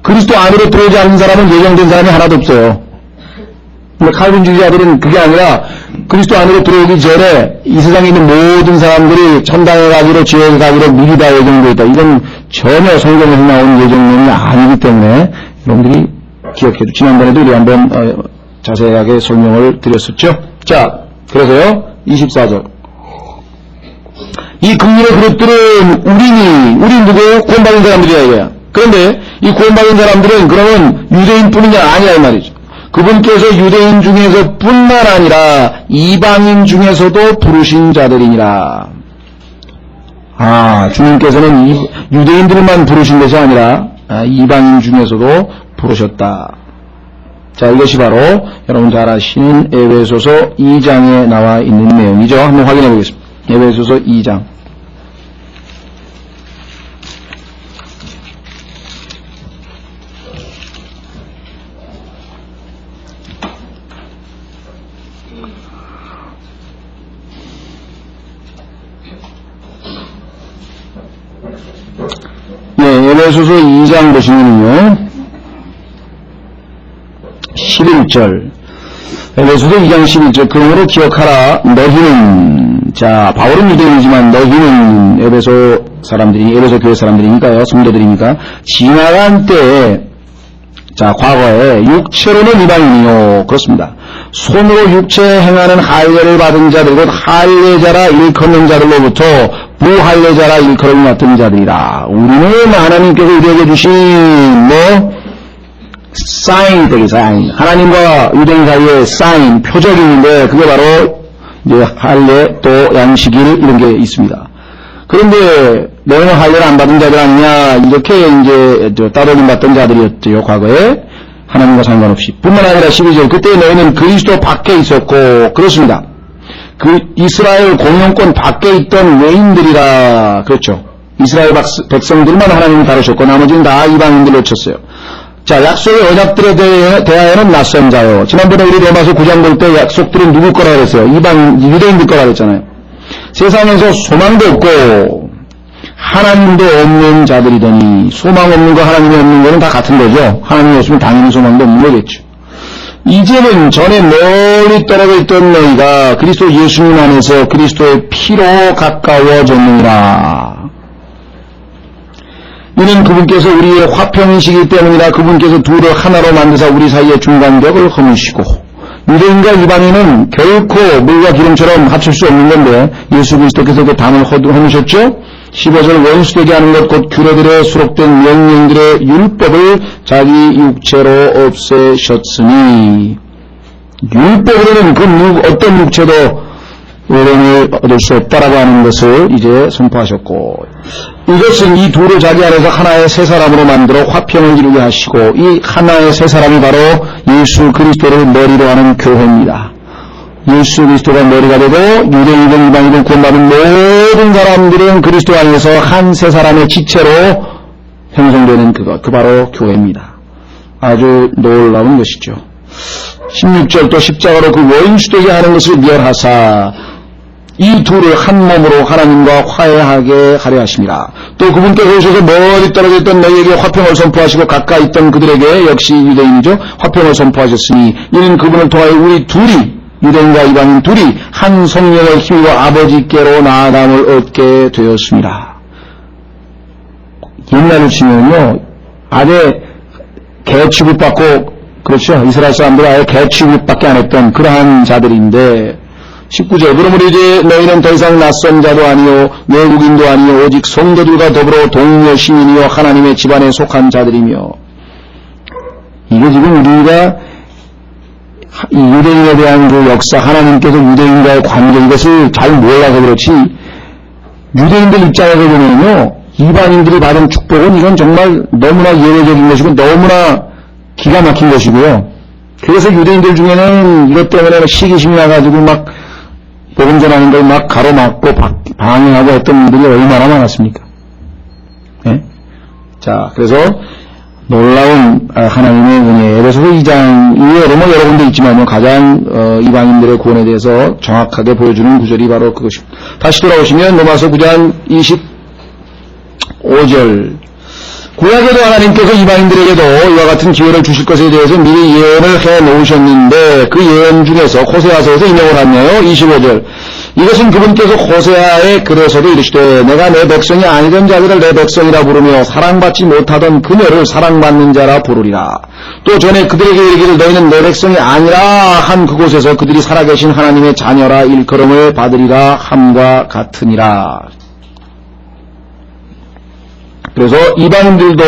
그리스도 안으로 들어오지 않는 사람은 예정된 사람이 하나도 없어요. 칼빈주의자들은 그게 아니라 그리스도 안으로 들어오기 전에 이 세상에 있는 모든 사람들이 천당에 가기로, 지옥에 가기로 미리 다 예정되어 있다. 이건 전혀 성경에서 나온 예정론이 아니기 때문에 여러분들이 기억해도, 지난번에도 우리 한번 자세하게 설명을 드렸었죠. 자, 그래서요 24절, 이 긍휼의 그릇들은 우리 누구예요? 구원받은 사람들이야 이거야. 그런데 이 구원받은 사람들은 그러면 유대인뿐이냐? 아니야 이 말이죠. 그분께서 유대인 중에서 뿐만 아니라 이방인 중에서도 부르신 자들이니라. 주님께서는 유대인들만 부르신 것이 아니라 이방인 중에서도 부르셨다. 자, 이것이 바로 여러분 잘 아시는 에베소서 2장에 나와 있는 내용이죠. 한번 확인해 보겠습니다. 에베소서 2장. 에베소서 2장 보시면요 11절, 에베소서 2장 11절, 그러므로 기억하라 너희는, 자 바울은 유대인이지만 너희는 에베소 사람들이, 에베소 교회 사람들이니까요, 성도들이니까, 지나간 때에, 자 과거에 육체로는 이방인이요, 그렇습니다. 손으로 육체 행하는 할례를 받은 자들, 곧 할례자라 일컫는 자들로부터 무할례자라 일컬음을 맡은 자들이라. 우리는 하나님께서 우리에게 주신 사인이 되겠어요. 사인. 하나님과 유대인 사이에 사인, 표적이 있는데 그게 바로 이제 할례 또 양식일 이런 게 있습니다. 그런데 너희는 할례를 안 받은 자들 아니냐, 이렇게 이제 따돌림 받던 자들이었죠 과거에, 하나님과 상관없이. 뿐만 아니라 12절, 그때 너희는 그리스도 밖에 있었고, 그렇습니다. 그 이스라엘 공영권 밖에 있던 외인들이라. 그렇죠. 이스라엘 백성들만 하나님이 다루셨고 나머지는 다 이방인들로 쳤어요. 자, 약속의 언약들에 대하여는 낯선 자요. 지난번에 우리 로마서 9장 볼 때 약속들은 누구 거라 그랬어요? 유대인들 거라 그랬잖아요. 세상에서 소망도 없고 하나님도 없는 자들이더니, 소망 없는 거 하나님이 없는 거는 다 같은 거죠. 하나님이 없으면 당연히 소망도 없는 거겠죠. 이제는 전에 멀리 떨어져 있던 너희가 그리스도 예수님 안에서 그리스도의 피로 가까워졌느니라. 이는 그분께서 우리의 화평이시기 때문이라. 그분께서 둘을 하나로 만드사 우리 사이의 중간벽을 허무시고, 유대인과 이방인은 결코 물과 기름처럼 합칠 수 없는 건데 예수 그리스도께서 그 담을 허무셨죠. 15절, 원수되게 하는 것 곧 규례들에 수록된 명령들의 율법을 자기 육체로 없애셨으니, 율법으로는 그 어떤 육체도 의뢰를 얻을 수 없다라고 하는 것을 이제 선포하셨고, 이것은 이 둘을 자기 안에서 하나의 새 사람으로 만들어 화평을 이루게 하시고, 이 하나의 새 사람이 바로 예수 그리스도를 머리로 하는 교회입니다. 예수 그리스도가 머리가 되고 유대인이든 이방인이든 구원받은 모든 사람들은 그리스도 안에서 한 세 사람의 지체로 형성되는 그것, 그 바로 교회입니다. 아주 놀라운 것이죠. 16절, 또 십자가로 그 원수되게 하는 것을 멸하사 이 둘을 한 몸으로 하나님과 화해하게 하려 하심이라. 또 그분께서 오셔서 멀리 떨어져 있던 너희에게 화평을 선포하시고 가까이 있던 그들에게, 역시 유대인이죠, 화평을 선포하셨으니, 이는 그분을 통하여 우리 둘이, 유대인과 이방인 둘이 한 성령의 힘으로 아버지께로 나아감을 얻게 되었습니다. 옛날로 치면요, 아예 개 취급받고, 그렇죠, 이스라엘 사람들은 아예 개 취급밖에 안 했던 그러한 자들인데, 19절, 그러므로 이제 너희는 더 이상 낯선 자도 아니요 외국인도 아니요 오직 성도들과 더불어 동료 시민이요 하나님의 집안에 속한 자들이며. 이게 지금 우리가 이 유대인에 대한 그 역사, 하나님께서 유대인과의 관계, 이것을 잘 몰라서 그렇지, 유대인들 입장에서 보면요, 이방인들이 받은 축복은 이건 정말 너무나 예외적인 것이고 너무나 기가 막힌 것이고요. 그래서 유대인들 중에는 이것 때문에 시기심이 나가지고 막 복음 전하는 걸 막 가로막고 방해하고 했던 분들이 얼마나 많았습니까? 네? 자, 그래서 놀라운 하나님의 은혜. 에베소서 2장 이외에도 뭐 여러 군데 있지만요. 가장 이방인들의 구원에 대해서 정확하게 보여주는 구절이 바로 그것입니다. 다시 돌아오시면 로마서 9장 25절. 구약에도 하나님께서 이방인들에게도 이와 같은 기회를 주실 것에 대해서 미리 예언을 해 놓으셨는데 그 예언 중에서 호세아서에서 인용을 하네요. 25절. 이것은 그분께서 호세아의 글에서도 이르시되 내가 내 백성이 아니던 자들을 내 백성이라 부르며 사랑받지 못하던 그녀를 사랑받는 자라 부르리라. 또 전에 그들에게 이르기를 너희는 내 백성이 아니라 한 그곳에서 그들이 살아계신 하나님의 자녀라 일컬음을 받으리라 함과 같으니라. 그래서 이방인들도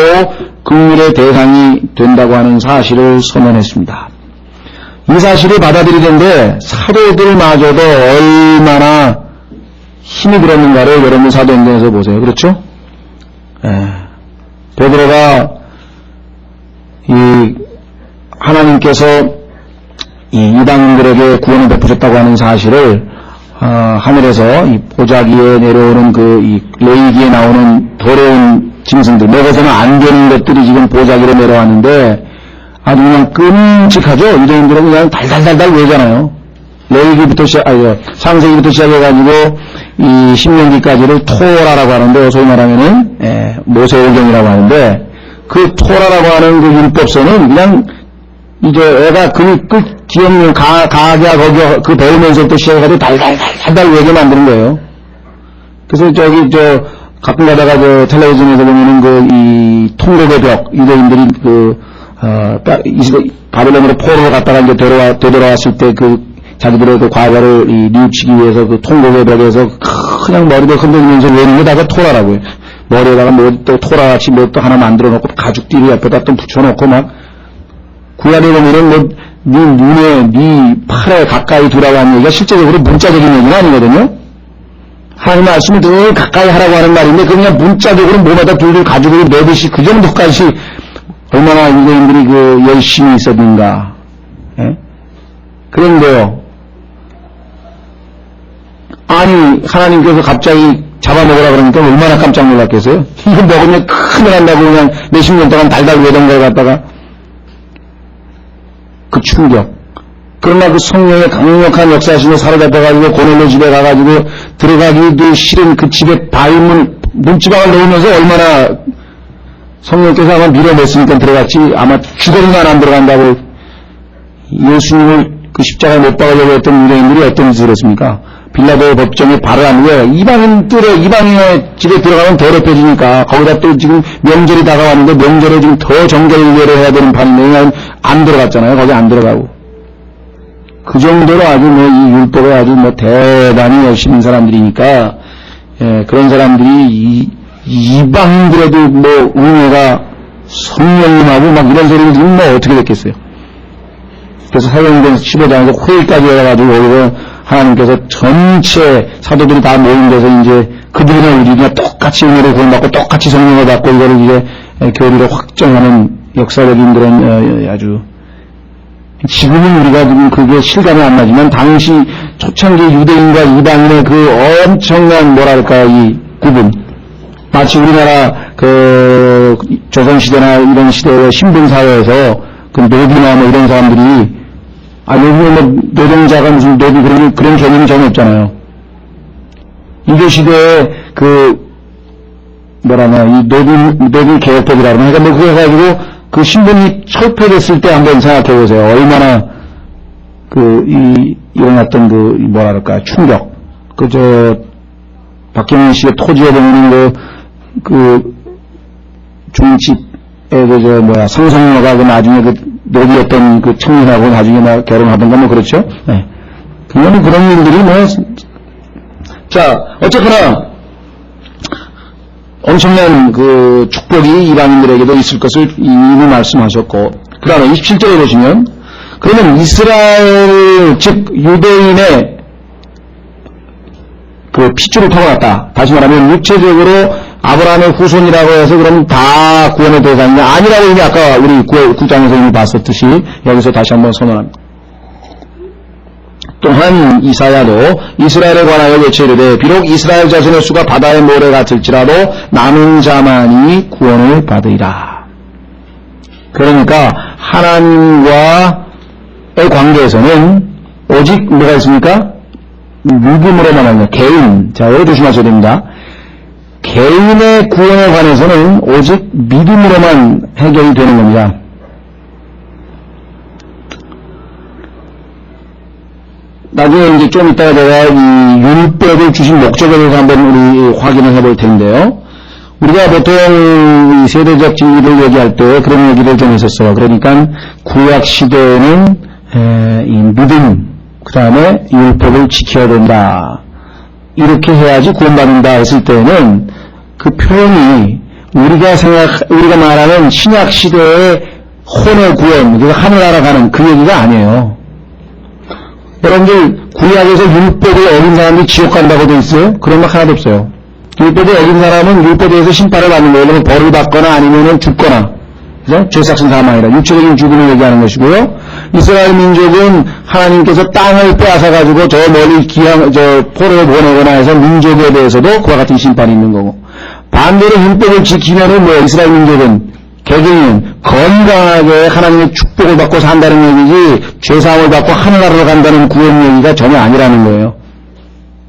긍휼의 대상이 된다고 하는 사실을 선언했습니다. 이 사실을 받아들이는데 사도들마저도 얼마나 힘이 들었는가를 여러분 사도행전에서 보세요. 그렇죠? 베드로가 하나님께서 이방인들에게 구원을 베푸셨다고 하는 사실을 하늘에서 이 보자기에 내려오는 이 레위기에 나오는 더러운 짐승들, 먹어서는 안 되는 것들이 지금 보자기로 내려왔는데 아주 그냥 끔찍하죠. 유대인들은 그냥 달달달달 외잖아요. 레위기부터 창세기부터 시작해가지고 이 신명기까지를 토라라고 하는데 소위 말하면은 모세오경이라고 하는데 그 토라라고 하는 그 율법서는 그냥 이제 애가 그 기억력 가게야 거기 그 배우면서부터 시작해가지고 달달달달 외게 만드는 거예요. 그래서 가끔 가다가 텔레비전에서 보면은 이 통곡의 벽, 유대인들이 바벨론으로 포로로 갔다가 이제 되돌아왔을 때 자기들의 과거를 뉘우치기 위해서 통곡의 벽에서 그냥 머리를 흔들면서 외는 게 다가 토라라고요. 머리에다가 또 토라같이 또 하나 만들어 놓고 가죽띠를 옆에다 또 붙여놓고 막 구약에 보면은 네 눈에, 네 팔에 가까이 두라고 하는 얘기가 실제적으로 문자적인 얘기는 아니거든요. 하나님 말씀을 늘 가까이 하라고 하는 말인데 그냥 문자적으로 몸에다 둘둘 가지고 매듯이 그 정도까지 얼마나 유대인들이 열심히 있었는가. 그런데요. 아니 하나님께서 갑자기 잡아먹으라 그러니까 얼마나 깜짝 놀랐겠어요. 이거 먹으면 큰일 난다고 그냥 몇십 년 동안 달달 외던 걸 갖다가 그 충격. 그러나 그 성령의 강력한 역사심에 사로잡혀가지고 고넬료 집에 가가지고 들어가기도 싫은 그 집에 바위문 문지방을 넣으면서 얼마나 성령께서 아마 밀어냈으니까 들어갔지 아마 죽어도 안 들어간다고 예수님을 그 십자가에 못 박으려고 했던 유대인들이 어떤 짓을 했습니까? 빌라도의 법정에 발을 안 왜 이방인의 집에 들어가면 더럽혀지니까 거기다 또 지금 명절이 다가왔는데 명절에 지금 더 정결례를 해야 되는 판인데 안 들어갔잖아요. 거기 안 들어가고 그 정도로 아주 이 율법에 아주 대단히 열심인 사람들이니까 그런 사람들이 이방인들에도 은혜가 성령님하고 막 이런 소리를 들으면 어떻게 됐겠어요. 그래서 사도행전 15장에서 회의까지 해가지고 거기서 하나님께서 전체 사도들이 다 모인 데서 이제 그들이나 우리가 똑같이 은혜를 구원받고 똑같이 성령을 받고 이거를 이제 교리를 확정하는 역사적인 그런 아주 지금은 우리가 지금 그게 실감이 안 나지만 당시 초창기 유대인과 이방인의 그 엄청난 이 구분 마치 우리나라 조선시대나 이런 시대의 신분사회에서 노비나 이런 사람들이 여기 노동자가 무슨 노비 그런 개념이 전혀 없잖아요. 이교 시대에 이 노비 개혁법이라고 하니까 그거 해가지고 그 신분이 철폐됐을 때 한번 생각해 보세요. 얼마나 일어났던 충격. 박경민 씨의 토지에 보면 중집에 상성녀가 나중에 노비였던 청년하고 나중에 결혼하던가 그렇죠? 네. 그거는 그런 일들이 자, 어쨌거나 엄청난 축복이 이방인들에게도 있을 것을 이미 말씀하셨고, 그 다음에 27절에 보시면, 그러면 이스라엘, 즉, 유대인의 핏줄을 타고났다. 다시 말하면, 육체적으로 아브라함의 후손이라고 해서 그러면 다 구원의 대상이냐? 아니라고 이미 아까 우리 9장에서 이미 봤었듯이, 여기서 다시 한번 선언합니다. 또한 이사야도 이스라엘에 관하여 외치이르되 비록 이스라엘 자손의 수가 바다의 모래 같을지라도 남은 자만이 구원을 받으리라. 그러니까 하나님과의 관계에서는 오직 뭐가 있습니까? 믿음으로만 하는 개인. 자, 이거 조심하셔야 됩니다. 개인의 구원에 관해서는 오직 믿음으로만 해결이 되는 겁니다. 나중에 이제 좀 이따가 제가 이 율법을 주신 목적에 대해서 한번 우리 확인을 해볼 텐데요. 우리가 보통 이 세대적 진리를 얘기할 때 그런 얘기를 좀 했었어요. 그러니까 구약 시대에는 이 믿음, 그 다음에 율법을 지켜야 된다. 이렇게 해야지 구원받는다 했을 때는 그 표현이 우리가 말하는 신약 시대의 혼의 구원, 그러니까 하늘나라 가는 그 얘기가 아니에요. 여러분들 구약에서 율법을 어긴 사람들이 지옥 간다고 돼 있어요? 그런 거 하나도 없어요. 율법을 어긴 사람은 율법에 대해서 심판을 받는 거예요. 그러면 벌을 받거나 아니면은 죽거나. 그죠? 죄삭신 사망이라 육체적인 죽음을 얘기하는 것이고요. 이스라엘 민족은 하나님께서 땅을 빼앗아가지고 저 멀리 포로를 보내거나 해서 민족에 대해서도 그와 같은 심판이 있는 거고. 반대로 율법을 지키면은 이스라엘 민족은 개개인은 건강하게 하나님의 축복을 받고 산다는 얘기지 죄사함을 받고 하늘나라로 간다는 구원 얘기가 전혀 아니라는 거예요.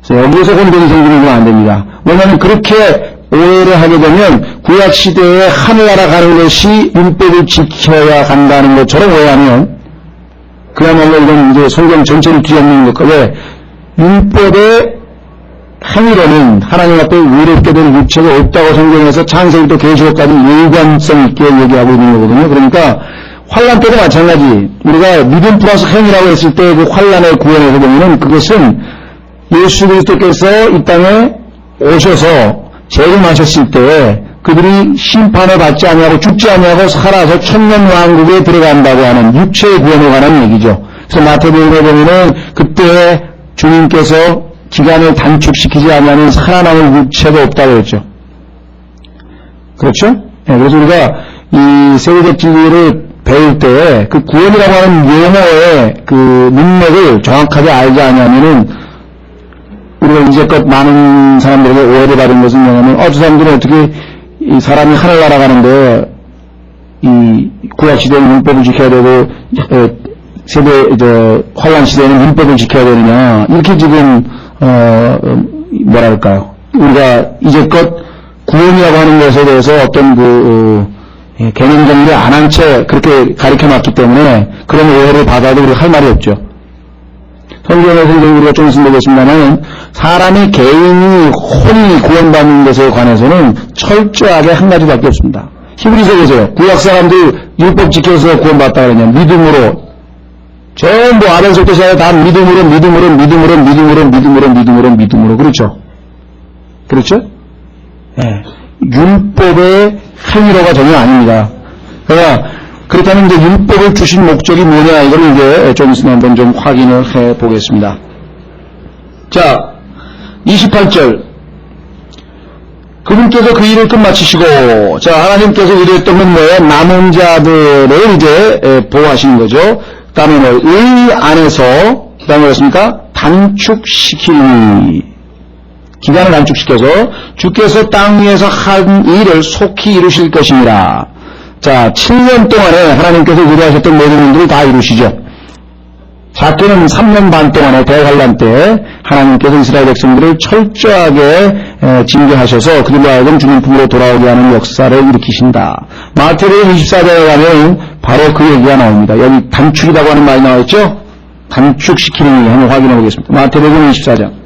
그래서 여기에서 혼돈이 생기면 안 됩니다. 왜냐하면 그렇게 오해를 하게 되면 구약 시대에 하늘나라 가는 것이 율법을 지켜야 간다는 것처럼 오해하면 그야말로 이건 이제 성경 전체를 뒤엎는 것. 왜? 율법의 행위로는 하나님 앞에 의롭게 된 육체가 없다고 성경에서 창세기부터 계시록까지 일관성 있게 얘기하고 있는 거거든요. 그러니까 환란 때도 마찬가지. 우리가 믿음 플러스 행위라고 했을 때 그 환란의 구원에서 보면은 그것은 예수 그리스도께서 이 땅에 오셔서 재림하셨을 때 그들이 심판을 받지 아니하고 죽지 아니하고 살아서 천년왕국에 들어간다고 하는 육체의 구원에 관한 얘기죠. 그래서 마태복음에 보면은 그때 주님께서 기간을 단축시키지 않으면 살아남을 육체가 없다고 했죠. 그렇죠? 네, 그래서 우리가 이 세계적 진리를 배울 때 그 구원이라고 하는 용어의 그 문맥을 정확하게 알지 않으면은 우리가 이제껏 많은 사람들에게 오해를 받은 것은 뭐냐면 저 사람들은 어떻게 이 사람이 하늘 날아가는데 이 구약 시대에는 율법을 지켜야 되고 환란 시대에는 율법을 지켜야 되느냐 이렇게 지금 뭐랄까요? 우리가 이제껏 구원이라고 하는 것에 대해서 어떤 개념 정리를 안 한 채 그렇게 가르쳐놨기 때문에 그런 오해를 받아도 우리가 할 말이 없죠. 성경에서 우리가 좀 있으면 보겠습니다만 사람의 개인이 혼이 구원받는 것에 관해서는 철저하게 한 가지밖에 없습니다. 히브리서 보세요. 구약 사람들 율법 지켜서 구원받다 그러냐. 믿음으로. 전부 아벨서부터 시작해 다 믿음으로. 그렇죠? 그렇죠? 네. 율법의 행위로가 전혀 아닙니다. 그러니까 그렇다면 이제 율법을 주신 목적이 뭐냐 이걸 이제 좀 있으면 한번 좀 확인을 해 보겠습니다. 자, 28절. 그분께서 그 일을 끝마치시고, 자, 하나님께서 의뢰했던 건 뭐예요? 남은 자들을 이제 보호하시는 거죠. 그 다음에 의 안에서, 그 다음에 뭐였습니까? 단축시키니. 기간을 단축시켜서 주께서 땅 위에서 한 일을 속히 이루실 것입니다. 자, 7년 동안에 하나님께서 의뢰하셨던 모든 일들을 다 이루시죠. 작게는 3년 반 동안에 대환란 때 하나님께서 이스라엘 백성들을 철저하게 징계하셔서 그들로 하여금 주님 품으로 돌아오게 하는 역사를 일으키신다. 마태복음 24장에 가면 바로 그 얘기가 나옵니다. 여기 단축이라고 하는 말이 나와있죠? 단축시키는 얘기 한번 확인해 보겠습니다. 마태복음 24장.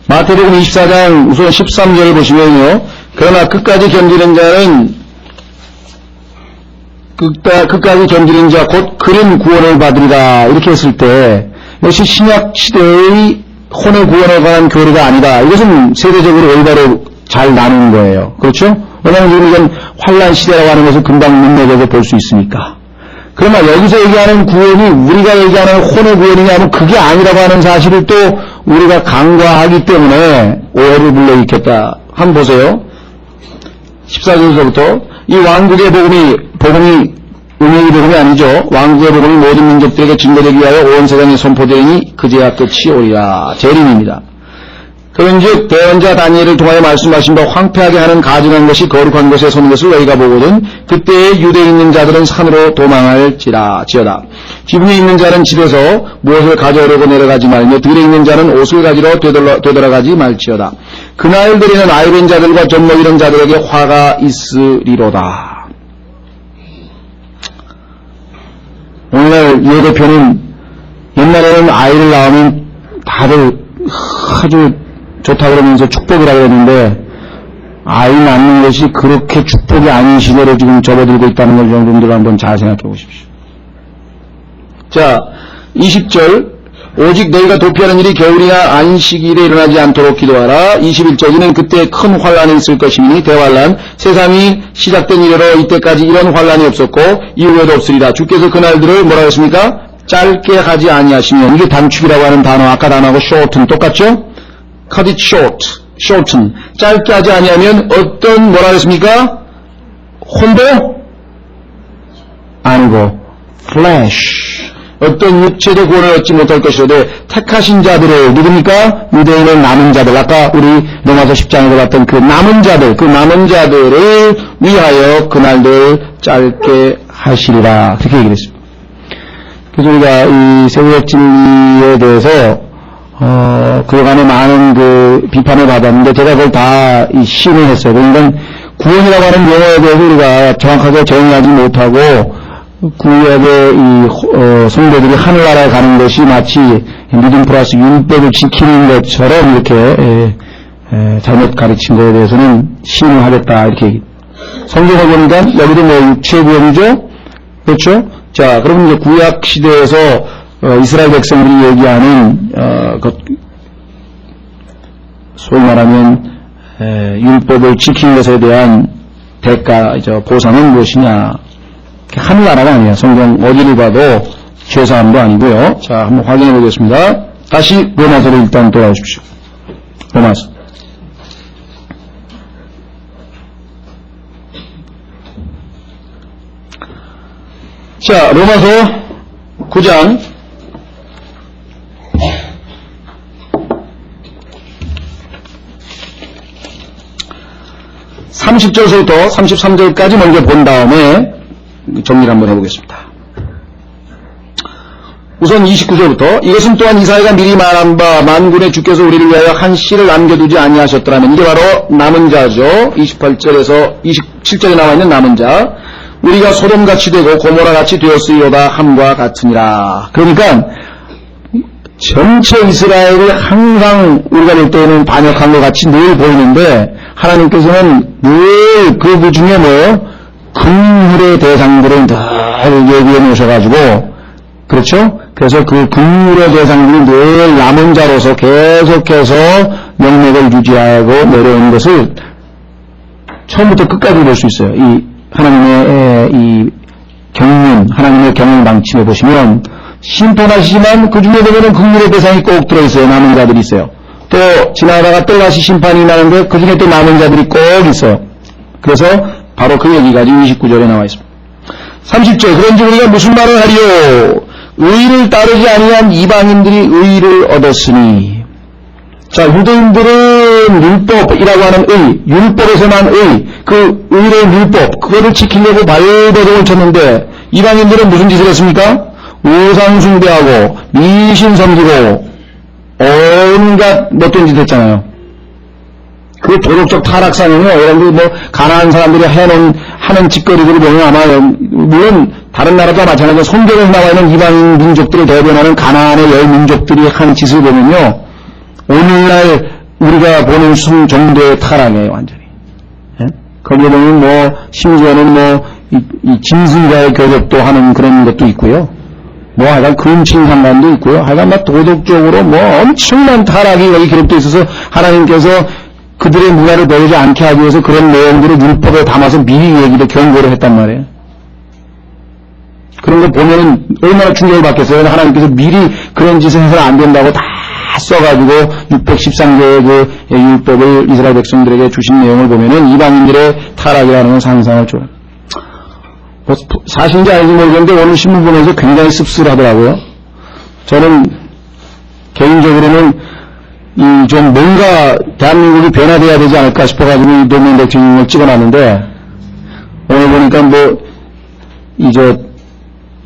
마태복음 24장 우선 13절을 보시면요. 그러나 끝까지 견디는 자는 끝까지 견디는 자 곧 그런 구원을 받으리라 이렇게 했을 때 이것이 신약 시대의 혼의 구원에 관한 교리가 아니다. 이것은 세대적으로 올바로 잘 나눈 거예요. 그렇죠? 왜냐하면 지금 이건 환란 시대라고 하는 것을 금방 문맥에서 볼 수 있으니까. 그러나 여기서 얘기하는 구원이 우리가 얘기하는 혼의 구원이냐면 그게 아니라고 하는 사실을 또 우리가 간과하기 때문에 오해를 불러일으켰다. 한번 보세요. 14절부터 이 왕국의 복음이 은혜의 복음이 아니죠. 왕국의 복음이 모든 민족들에게 증거되기 위하여 온 세상에 선포되니 그제야 끝이 오리라. 재림입니다. 그런즉 대언자 다니엘을 통하여 말씀하신 바 황폐하게 하는 가증한 것이 거룩한 것에 서는 것을 너희가 보거든 그때에 유대에 있는 자들은 산으로 도망할지라. 지어다. 기분에 있는 자는 집에서 무엇을 가져오려고 내려가지 말며 들에 있는 자는 옷을 가지러 되돌아가지 말지어다. 그날들에는 아이된 자들과 젖 먹이는 자들에게 화가 있으리로다. 오늘날 유 대표는 옛날에는 아이를 낳으면 다들 아주 좋다 그러면서 축복이라고 했는데 아이 낳는 것이 그렇게 축복이 아닌 시대로 지금 접어들고 있다는 걸 여러분들 한번 잘 생각해 보십시오. 자, 20절 오직 너희가 도피하는 일이 겨울이나 안식일에 일어나지 않도록 기도하라. 21절 이는 그때 큰 환란이 있을 것이니 대환란 세상이 시작된 이래로 이때까지 이런 환란이 없었고 이후에도 없으리라. 주께서 그날들을 뭐라고 했습니까? 짧게 하지 아니하시면 이게 단축이라고 하는 단어 아까 단어하고 shorten 똑같죠? cut it shorten 짧게 하지 아니하면 어떤 뭐라고 했습니까? 혼도 아니고 flesh 어떤 육체도 구원을 얻지 못할 것이로되 택하신 자들을 누굽니까? 유대인의 남은 자들 아까 우리 로마서 10장에서 봤던 그 남은 자들을 위하여 그날들 짧게 하시리라 그렇게 얘기를 했습니다. 그래서 우리가 이 세월의 진리에 대해서 그간에 많은 그 비판을 받았는데 제가 그걸 다 시인을 했어요. 그러니까 구원이라고 하는 용어에 대해서 우리가 정확하게 정의하지 못하고 구약의 이 성도들이 하늘나라에 가는 것이 마치 믿음 플러스 율법을 지키는 것처럼 이렇게 잘못 가르친 것에 대해서는 시인을 하겠다 이렇게 성경을 보니까 여기도 뭐 육체 구원이죠, 그렇죠? 자, 그러면 이제 구약 시대에서 이스라엘 백성들이 얘기하는 소위 말하면 율법을 지킨 것에 대한 대가, 보상은 무엇이냐? 하늘나라가 아니에요. 성경 어디를 봐도 죄사함도 아니고요. 자, 한번 확인해 보겠습니다. 다시 로마서로 일단 돌아오십시오. 로마서. 자, 로마서 9장 30절부터 33절까지 먼저 본 다음에 정리를 한번 해보겠습니다. 우선 29절부터 이것은 또한 이사야가 미리 말한 바 만군의 주께서 우리를 위하여 한 씨를 남겨두지 아니하셨더라면 이게 바로 남은 자죠. 28절에서 27절에 나와 있는 남은 자. 우리가 소돔같이 되고 고모라같이 되었으리로다 함과 같으니라. 그러니까 전체 이스라엘이 항상 우리가 볼 때는 반역한 것 같이 늘 보이는데 하나님께서는 늘 그 중에 긍휼의 대상들을 늘 얘기해 놓으셔가지고 그렇죠? 그래서 그 긍휼의 대상들이 늘 남은 자로서 계속해서 명맥을 유지하고 내려오는 것을 처음부터 끝까지 볼 수 있어요. 이 하나님의 이 경륜, 하나님의 경륜 방침에 보시면 심판하시지만 그 중에 보면은 긍휼의 대상이 꼭 들어있어요. 남은 자들이 있어요. 또 지나가다가 또 다시 심판이 나는데 그 중에 또 남은 자들이 꼭 있어요. 그래서 바로 그 얘기가 29절에 나와 있습니다. 30절 그런즉 우리가 무슨 말을 하리요? 의를 따르지 아니한 이방인들이 의를 얻었으니. 자, 유대인들은 율법이라고 하는 의, 율법에서만 의, 그 의로운 율법, 그거를 지키려고 발버둥을 쳤는데 이방인들은 무슨 짓을 했습니까? 우상 숭배하고 미신 섬기고 온갖 못된 짓 했잖아요. 그 도덕적 타락상이요. 여러분들 가난한 사람들이 하는 짓거리들을 보면 아마 물론 다른 나라도 마찬가지로 성경에 나와 있는 이방인 민족들을 대변하는 가나안의 열 민족들이 한 짓을 보면요. 오늘날 우리가 보는 정도의 타락이에요, 완전히. 예? 거기에 보면 심지어는 이 짐승과의 교접도 하는 그런 것도 있고요. 하여간 근친상간도 있고요. 하여간 도덕적으로 엄청난 타락이 여기 기록되어 있어서 하나님께서 그들의 문화를 배우지 않게 하기 위해서 그런 내용들을 율법에 담아서 미리 얘기를 경고를 했단 말이에요. 그런 거 보면은 얼마나 충격을 받겠어요. 하나님께서 미리 그런 짓을 해서는 안 된다고 다 써가지고 613개의 그 율법을 이스라엘 백성들에게 주신 내용을 보면은 이방인들의 타락이라는 건 상상을 줘요. 사실인지 아닌지 모르겠는데 오늘 신문 보면서 굉장히 씁쓸하더라고요. 저는 개인적으로는 좀 뭔가 대한민국이 변화돼야 되지 않을까 싶어가지고 이 노무현 대통령을 찍어놨는데 오늘 보니까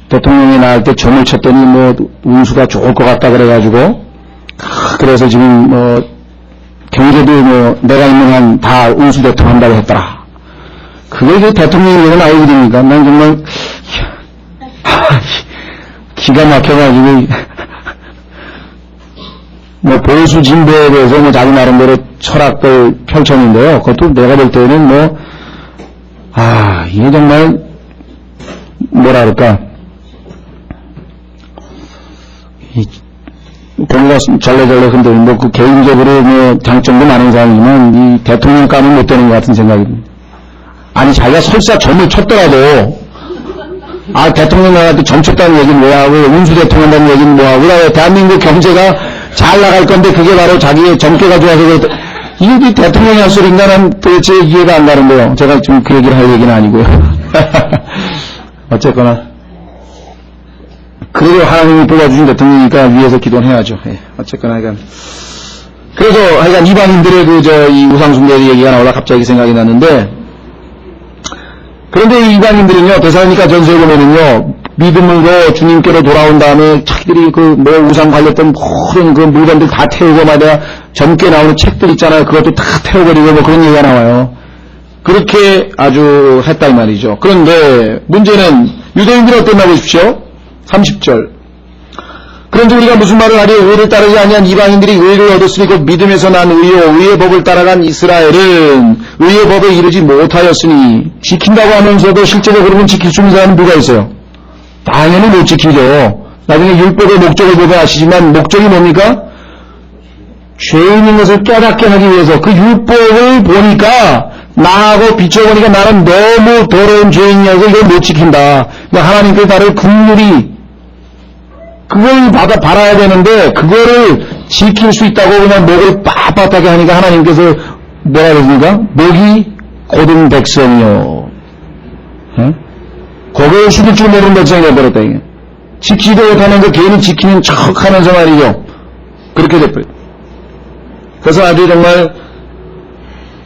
대통령이 나올 때 점을 쳤더니 운수가 좋을 것 같다 그래가지고 그래서 지금 경제도 내가 있는 한 다 운수 대통령 한다고 했더라. 그게 대통령이 되는 아이들입니까? 난 정말 기가 막혀가지고 보수 진보에 대해서 자기 나름대로 철학을 펼쳤는데요. 그것도 내가 볼 때는 이게 정말 뭐라 그럴까 공부가 절레절레 흔들리고 그 개인적으로 장점도 많은 사람이지만 이 대통령감은 못 되는 것 같은 생각이 듭니다. 아니 자기가 설사 점을 쳤더라도 대통령 나갈 때 점 쳤다는 얘기는 뭐하고 운수 대통령 한다는 얘기는 뭐하고 그다음에 대한민국 경제가 잘 나갈 건데 그게 바로 자기의 점괘가 좋아서 그렇다. 이게 대통령이 할 소리인가 난 도대체 이해가 안 가는데요. 제가 지금 그 얘기를 할 얘기는 아니고요. 어쨌거나 그래도 하나님이 뽑아주신 대통령이니까 위에서 기도는 해야죠. 어쨌거나 그래서 하여간 이방인들의 이 우상숭배 얘기가 나오다 갑자기 생각이 났는데 그런데 이 이방인들은요, 데살로니가 전서에 보면은요, 믿음으로 주님께로 돌아온 다음에 자기들이 우상 관련된 모든 물건들 다 태우고 말이야, 젊게 나오는 책들 있잖아요. 그것도 다 태워버리고 그런 얘기가 나와요. 그렇게 아주 했다 이 말이죠. 그런데 문제는 유대인들은 어땠나 보십시오. 30절. 그런데 우리가 무슨 말을 하리 의를 따르지 아니한 이방인들이 의를 얻었으니 그 믿음에서 난 의요 의의 법을 따라간 이스라엘은 의의 법에 이르지 못하였으니 지킨다고 하면서도 실제적으로는 지킬 수 있는 사람은 누가 있어요? 당연히 못 지키죠. 나중에 율법의 목적을 보면 아시지만 목적이 뭡니까? 죄인인 것을 깨닫게 하기 위해서 그 율법을 보니까 나하고 비춰보니까 나는 너무 더러운 죄인이어서 이걸 못 지킨다. 그러니까 하나님께서 나를 긍휼히 그걸 바라야 되는데 그거를 지킬 수 있다고 그냥 목을 빳빳하게 하니까 하나님께서 뭐라 그러십니까? 목이 곧은 백성이요. 고개를 숙일 줄 모르는 백성이 되어버렸다. 이게. 지키지도 못하는 그 개인이 지키는 척 하면서 말이죠. 그렇게 돼버려요. 그래서 아주 정말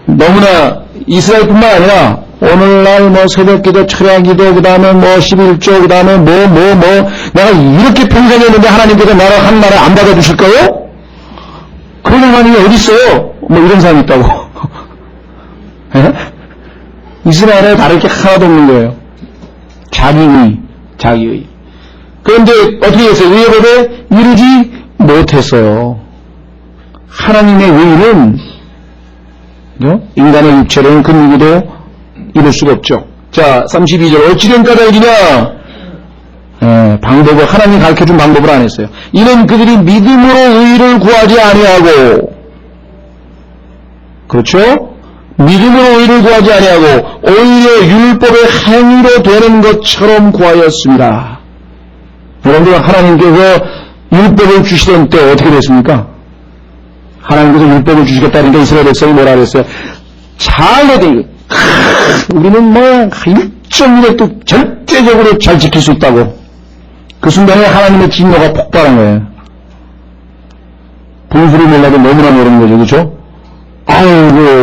너무나 이스라엘뿐만 아니라 오늘날 새벽기도, 철야기도, 그 다음에 11조, 그 다음에 내가 이렇게 평생 했는데 하나님께서 나를 한 나라 안 받아주실 거예요? 그런 하나님이 어딨어요? 이런 사람이 있다고. 이스라엘에 다를 게 하나도 없는 거예요. 자기의. 그런데 어떻게 했어요? 의의 법에 이루지 못했어요. 하나님의 의는 인간의 육체로는 그 누구도 이룰 수가 없죠. 자, 32절. 어찌된 까닭이냐? 방법을, 하나님이 가르쳐준 방법을 안 했어요. 이는 그들이 믿음으로 의를 구하지 아니하고, 그렇죠? 믿음으로 의를 구하지 아니하고, 오히려 율법의 행위로 되는 것처럼 구하였습니다. 여러분들, 하나님께서 율법을 주시던 때 어떻게 됐습니까? 하나님께서 율법을 주시겠다니까 이스라엘 백성이 뭐라 그랬어요? 잘 해야 돼. 우리는 일정일도 절대적으로 잘 지킬 수 있다고. 그 순간에 하나님의 진노가 폭발한 거예요. 분수를 몰라도 너무나 모르는 거죠. 그렇죠?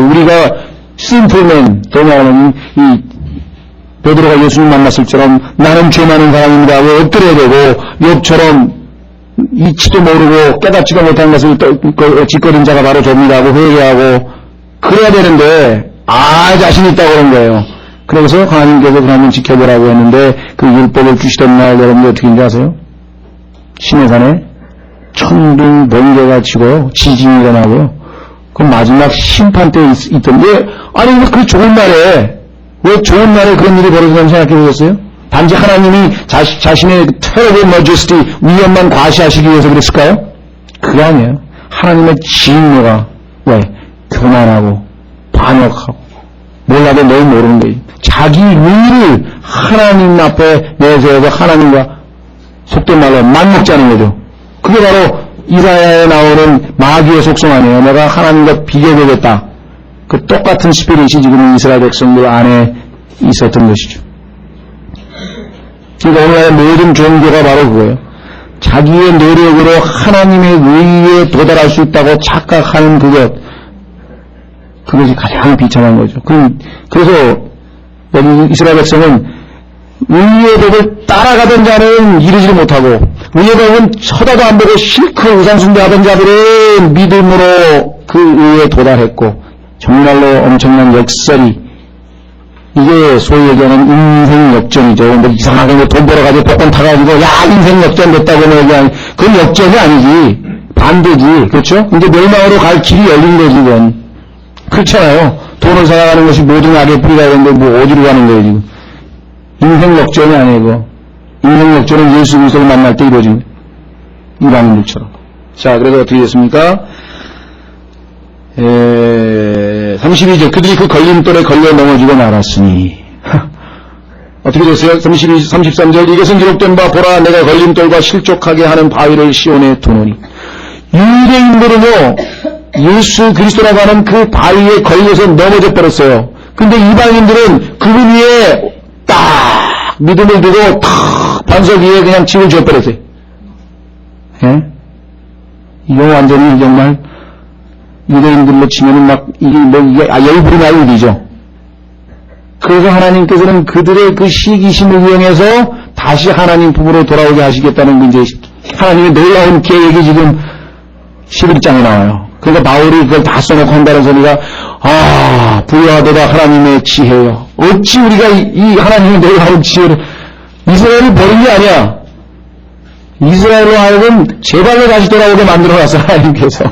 우리가 심플맨 동양은 베드로가 예수님 만났을 때처럼 나는 죄 많은 사람입니다. 왜 엎드려야 되고 욥처럼 이치도 모르고 깨닫지도 못한 것을 짓거린 자가 바로 접니다 하고 회개하고 그래야 되는데 자신 있다고 그런 거예요. 그래서 하나님께서 그러면 지켜보라고 했는데 그 율법을 주시던 날 여러분들 어떻게 인지 아세요? 시내산에 천둥 번개가 치고요. 지진이 일어나고요. 그 마지막 심판 때 있던데 왜 그 좋은 날에 왜 좋은 날에 그런 일이 벌어지는지 생각해 보셨어요? 단지 하나님이 자신의 terrible majesty 위엄만 과시하시기 위해서 그랬을까요? 그게 아니에요. 하나님의 진노가 왜? 교만하고 반역하고 몰라도 너무 모르는 거예요. 자기 의를 하나님 앞에 내세워서 하나님과 속된 말로 맞먹자는 거죠. 그게 바로 이사야에 나오는 마귀의 속성 아니에요. 내가 하나님과 비교되겠다. 그 똑같은 스피릿이 지금 이스라엘 백성들 안에 있었던 것이죠. 그러니까 오늘날의 모든 종교가 바로 그거예요. 자기의 노력으로 하나님의 의에 도달할 수 있다고 착각하는 그것이 가장 비참한 거죠. 그래서 여기 이스라엘 백성은 의의 법을 따라가던 자는 이르지 못하고 의의 법은 쳐다도 안 보고 실컷 우상숭배하던 자들은 믿음으로 그 의에 도달했고 정말로 엄청난 역설이 이게 소위 얘기하는 인생 역전이죠. 뭐 이상하게 뭐 돈 벌어가지고 복권 타가지고 야 인생 역전 됐다고 뭐 얘기하는 그건 역전이 아니지. 반대지. 그렇죠? 이제 멸망으로 갈 길이 열린 거지 그건. 그렇잖아요. 돈을 살아가는 것이 모든 악의 뿌리가 되는데 뭐 어디로 가는 거예요 지금. 인생 역전이 아니고 인생 역전은 예수 그리스도를 만날 때 이루어진 이방인들처럼. 자, 그래서 어떻게 됐습니까? 32절 그들이 그 걸림돌에 걸려 넘어지고 말았으니 어떻게 됐어요? 33절 이것은 기록된 바 보라 내가 걸림돌과 실족하게 하는 바위를 시온에 두노니 유대인들은요 예수 그리스도라고 하는 그 바위에 걸려서 넘어져 버렸어요. 근데 이방인들은 그분 위에 딱 믿음을 두고 탁 반석 위에 그냥 집을 지어버렸어요. 예? 이거 완전히 정말 유대인들로 치면은 막 이게 열불이 나는 일이죠. 그래서 하나님께서는 그들의 그 시기심을 이용해서 다시 하나님 품으로 돌아오게 하시겠다는 이제 하나님의 놀라운 계획이 지금 11장에 나와요. 그러니까 바울이 그걸 다 써놓고 한다는 소리가 부여하도다 하나님의 지혜요. 어찌 우리가 이 하나님의 놀라운 지혜를 이스라엘을 버린 게 아니야. 이스라엘로 하여금 제발로 다시 돌아오게 만들어놨어 하나님께서.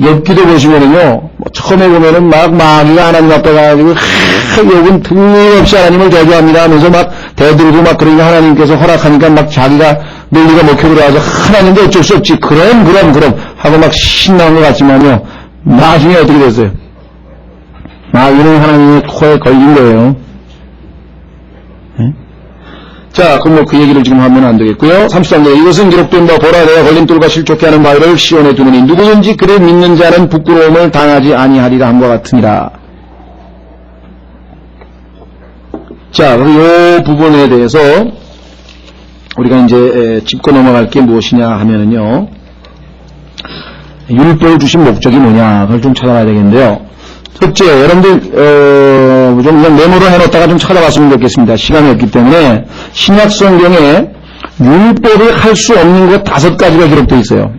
엽기도 보시면은요, 처음에 보면은 마귀가 하나님 앞에 가가지고, 욥은 틀림없이 하나님을 대조합니다 하면서 대들고 그러니까 하나님께서 허락하니까 자기가 논리가 먹혀 들어와서 하나님도 어쩔 수 없지. 그럼 하고 신나는 것 같지만요, 나중에 어떻게 됐어요? 마귀는 하나님의 코에 걸린 거예요. 자, 그럼 그 얘기를 지금 하면 안 되겠고요. 33절 이것은 기록된 바 보라 내가 걸림돌과 실족해 하는 바위를 시온에 두느니 누구든지 그를 믿는 자는 부끄러움을 당하지 아니하리라 함과 같으니라. 자, 그럼 이 부분에 대해서 우리가 이제 짚고 넘어갈 게 무엇이냐 하면은요, 율법을 주신 목적이 뭐냐 그걸 좀 찾아봐야 되겠는데요. 첫째, 여러분들 좀 그냥 메모로 해놓다가 좀 찾아봤으면 좋겠습니다. 시간이 없기 때문에 신약 성경에 율법이 할 수 없는 것 5가지가 기록되어 있어요.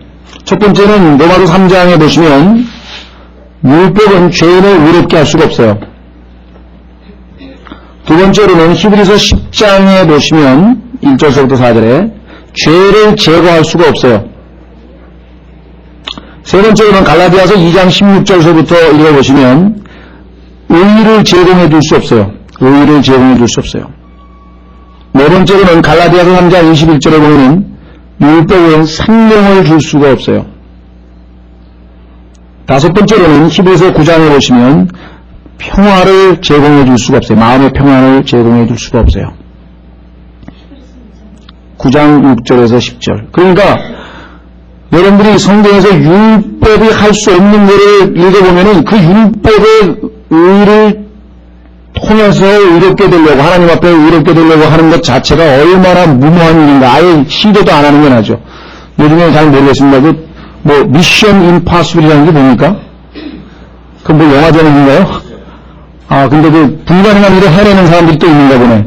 첫 번째는 로마서 3장에 보시면 율법은 죄인을 의롭게 할 수가 없어요. 두 번째로는 히브리서 10장에 보시면 1절서부터 4절에 죄를 제거할 수가 없어요. 세 번째로는 갈라디아서 2장 16절서부터 읽어보시면 의의를 제공해 줄 수 없어요. 의의를 제공해 줄 수 없어요. 네 번째로는 갈라디아서 3장 21절에 보면 율법은 생명을 줄 수가 없어요. 다섯 번째로는 히브리서 9장에 보시면 평화를 제공해 줄 수가 없어요. 마음의 평화를 제공해 줄 수가 없어요. 9장 6절에서 10절. 그러니까 여러분들이 성경에서 율법이 할 수 없는 것을 읽어보면은 그 율법의 의를 통해서 의롭게 되려고 하나님 앞에 의롭게 되려고 하는 것 자체가 얼마나 무모한 일인가. 아예 시도도 안 하는 건 하죠. 요즘에 잘 모르겠습니다. 미션 임파서블이라는 게 뭡니까? 그 영화 제목인가요? 근데 불가능한 일을 해내는 사람들이 또 있는가 보네.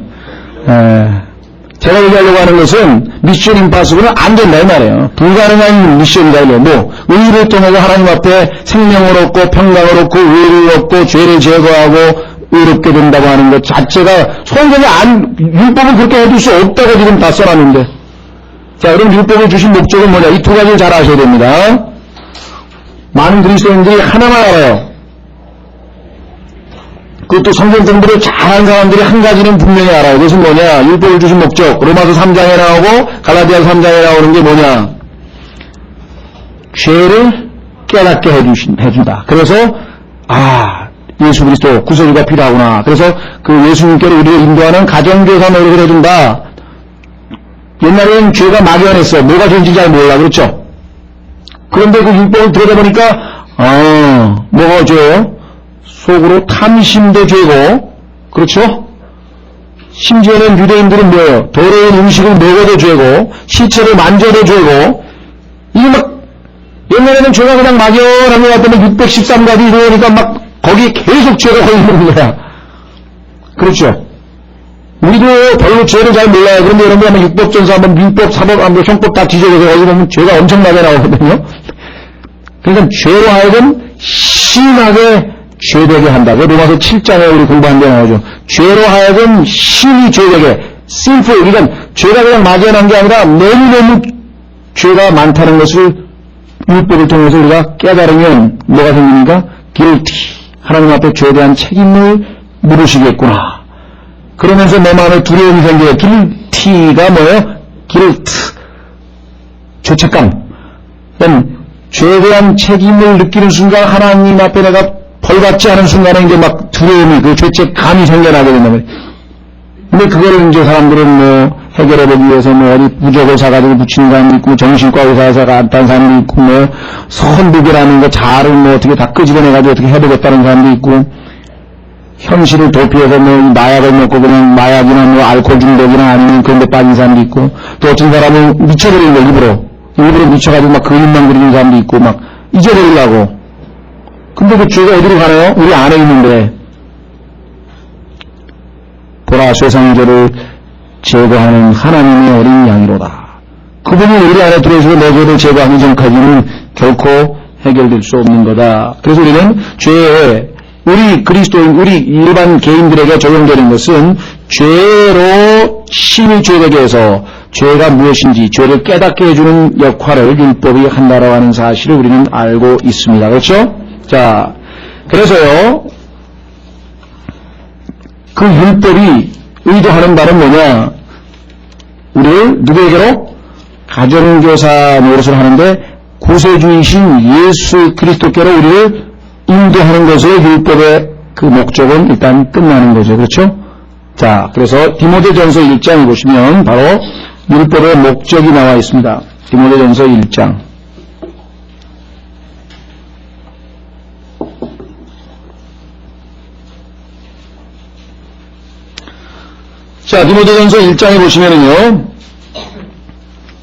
제가 얘기하려고 하는 것은 미션 임파서블은 안 된다 이 말이에요. 불가능한 미션이다 이거. 의를 통해서 하나님 앞에 생명을 얻고 평강을 얻고 의를 얻고 죄를 제거하고 의롭게 된다고 하는 것 자체가 성경에 율법은 그렇게 해줄 수 없다고 지금 다 써놨는데. 자, 그럼 율법을 주신 목적은 뭐냐? 이 두 가지를 잘 아셔야 됩니다. 많은 그리스도인들이 하나만 알아요. 그것도 성경 공부를 잘한 사람들이 한 가지는 분명히 알아요. 그것은 뭐냐? 율법을 주신 목적. 로마서 3장에 나오고 갈라디아서 3장에 나오는 게 뭐냐? 죄를 깨닫게 해준다. 그래서 예수 그리스도 구속이가 필요하구나. 그래서 그 예수님께로 우리를 인도하는 가정교사 노력을 해준다. 옛날에는 죄가 막연했어. 뭐가 죄인지 잘 몰라. 그렇죠? 그런데 그 율법을 들여다보니까 뭐가 죄예요? 속으로 탐심도 죄고, 그렇죠? 심지어는 유대인들은 뭐예요? 더러운 음식을 먹어도 죄고 시체를 만져도 죄고 이게 막 옛날에는 죄가 그냥 막연한 것 같으면 613가지 이러니까 막 거기에 계속 죄가 걸리는 거야. 그렇죠? 우리도 별로 죄를 잘 몰라요. 그런데 여러분들 한번 율법전서 한번 율법, 사법, 한번 형법 다 뒤져서 거기 보면 죄가 엄청나게 나오거든요. 그러니까 죄로 하여금 심하게 죄되게 한다. 로마서 7장에 우리 공부한 데 나오죠. 죄로 하여금 심히 죄되게, sinful, 그러니까 죄가 그냥 막연한 게 아니라 너무너무 죄가 많다는 것을 율법을 통해서 우리가 깨달으면 뭐가 생깁니까? guilty. 하나님 앞에 죄에 대한 책임을 물으시겠구나. 그러면서 내 마음에 두려움이 생겨요. guilty가 뭐예요? guilt. 죄책감. 죄에 대한 책임을 느끼는 순간 하나님 앞에 내가 벌받지 않은 순간에 이제 막 두려움이, 그 죄책감이 생겨나게 된단 말이에요. 근데 그거를 이제 사람들은 뭐 해결해보기 위해서 뭐 어디 부적을 사가지고 붙이는 사람도 있고, 정신과 의사에서 갔다는 사람도 있고, 뭐 선두개라는 거 자를 뭐 어떻게 다 끄집어내가지고 어떻게 해보겠다는 사람도 있고, 현실을 도피해서 뭐 마약을 먹고 그냥 마약이나 뭐 알코올 중독이나 아니면 그런 데 빠진 사람도 있고, 또 어떤 사람은 미쳐버리는 거 일부러 미쳐가지고 막 그림만 그리는 사람도 있고, 막 잊어버리려고. 근데 그 죄가 어디로 가나요? 우리 안에 있는데. 보라, 세상 죄를 제거하는 하나님의 어린 양이로다. 그분이 우리 안에 들어오시고 내 죄를 제거하기 전까지는 결코 해결될 수 없는 거다. 그래서 우리는 죄에, 우리 그리스도인, 우리 일반 개인들에게 적용되는 것은 죄로 심히 죄되게 해서 죄가 무엇인지 죄를 깨닫게 해주는 역할을 율법이 한다라고 하는 사실을 우리는 알고 있습니다. 그렇죠? 자, 그래서요, 그 율법이 의도하는 바는 뭐냐? 우리를 누구에게로? 가정교사 노릇을 하는데 구세주이신 예수 그리스도께로 우리를 인도하는 것으로 율법의 그 목적은 일단 끝나는 거죠. 그렇죠? 자, 그래서 디모데전서 1장에 보시면 바로 율법의 목적이 나와 있습니다. 디모데전서 1장. 자, 디모데전서 1장에 보시면은요,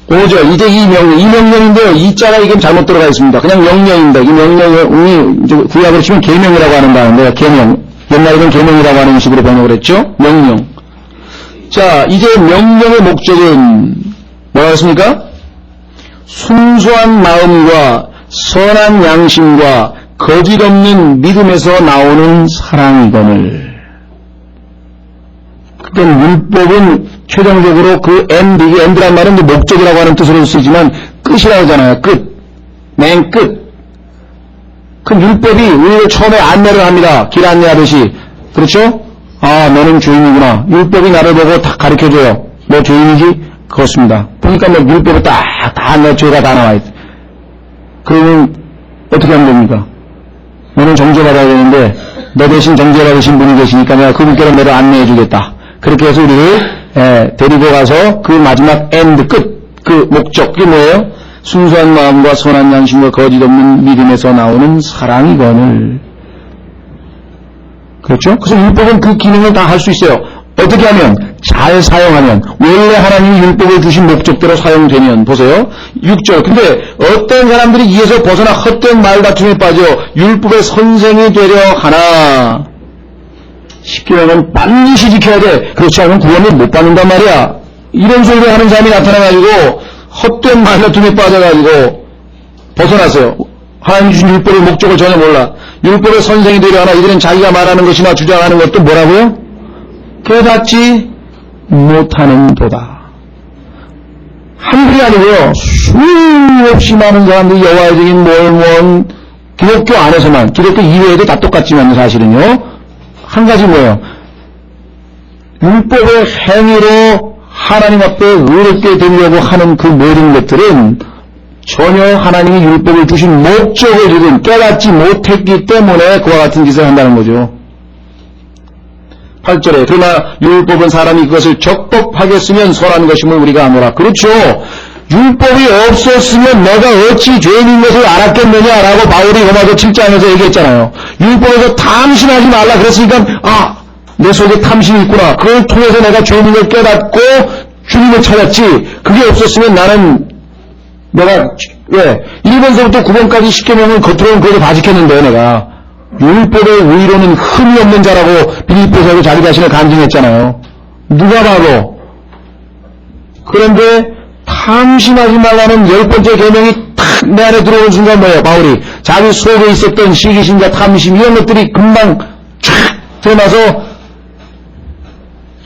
5절, 이제 이 명령인데요, 이 자가 이게 잘못 들어가 있습니다. 그냥 명령입니다. 이 명령이, 구약으로 치면 계명이라고 하는 단어인데요, 계명. 옛날에는 계명이라고 하는 식으로 번역을 했죠? 명령. 자, 이제 명령의 목적은 뭐였습니까? 순수한 마음과 선한 양심과 거짓 없는 믿음에서 나오는 사랑이거늘. 그러니까 율법은 최종적으로 그 엔드란 말은 목적이라고 하는 뜻으로 쓰지만 끝이라고 하잖아요. 끝. 맨 끝. 그 율법이 우리를 처음에 안내를 합니다. 길 안내하듯이. 그렇죠? 아, 너는 죄인이구나. 율법이 나를 보고 다 가르쳐줘요. 너 죄인이지? 그렇습니다. 보니까 뭐 율법에 다 내 죄가 다 나와 있어. 그러면 어떻게 하면 됩니까? 너는 정죄받아야 되는데 너 대신 정죄받으신 분이 계시니까 내가 그분께로 너를 안내해 주겠다. 그렇게 해서 우리를 데리고 가서 그 마지막 엔드 끝, 그 목적, 그게 뭐예요? 순수한 마음과 선한 양심과 거짓 없는 믿음에서 나오는 사랑이거늘. 그렇죠? 그래서 율법은 그 기능을 다 할 수 있어요. 어떻게 하면? 잘 사용하면. 원래 하나님이 율법을 주신 목적대로 사용되면. 보세요. 6절. 근데 어떤 사람들이 이에서 벗어나 헛된 말다툼에 빠져 율법의 선생이 되려 하나. 쉽게 말하면 반드시 지켜야 돼. 그렇지 않으면 구원을 못 받는단 말이야. 이런 소리를 하는 사람이 나타나가지고 헛된 말다툼에 빠져가지고 벗어났어요. 하나님 주신 율법의 목적을 전혀 몰라. 율법의 선생이 되려 하나. 이들은 자기가 말하는 것이나 주장하는 것도 뭐라고요? 깨닫지 못하는 도다. 한둘이 아니고요. 수없이 많은 사람들이 여화적인 모험원 기독교 안에서만, 기독교 이외에도 다 똑같지만 사실은요. 한 가지 뭐예요? 율법의 행위로 하나님 앞에 의롭게 되려고 하는 그 모든 것들은 전혀 하나님이 율법을 주신 목적을 지금 깨닫지 못했기 때문에 그와 같은 짓을 한다는 거죠. 8절에 그러나 율법은 사람이 그것을 적법하게 쓰면 선한 것임을 우리가 아노라. 그렇죠. 율법이 없었으면 내가 어찌 죄인인 것을 알았겠느냐라고 바울이 로마서 7장에서 얘기했잖아요. 율법에서 탐심하지 말라 그랬으니까 내 속에 탐심이 있구나. 그걸 통해서 내가 죄인을 깨닫고 주님을 찾았지. 그게 없었으면 나는 내가 왜 1번서부터 9번까지 10계명은 겉으로는 그래도 다 지켰는데 내가 율법의 의로는 흠이 없는 자라고 빌립보서로 자기 자신을 간증했잖아요. 누가 봐도. 그런데 탐심하지 말라는 10번째 계명이 탁 내 안에 들어오는 순간 뭐예요? 바울이 자기 속에 있었던 시기심과 탐심 이런 것들이 금방 촥 드러나서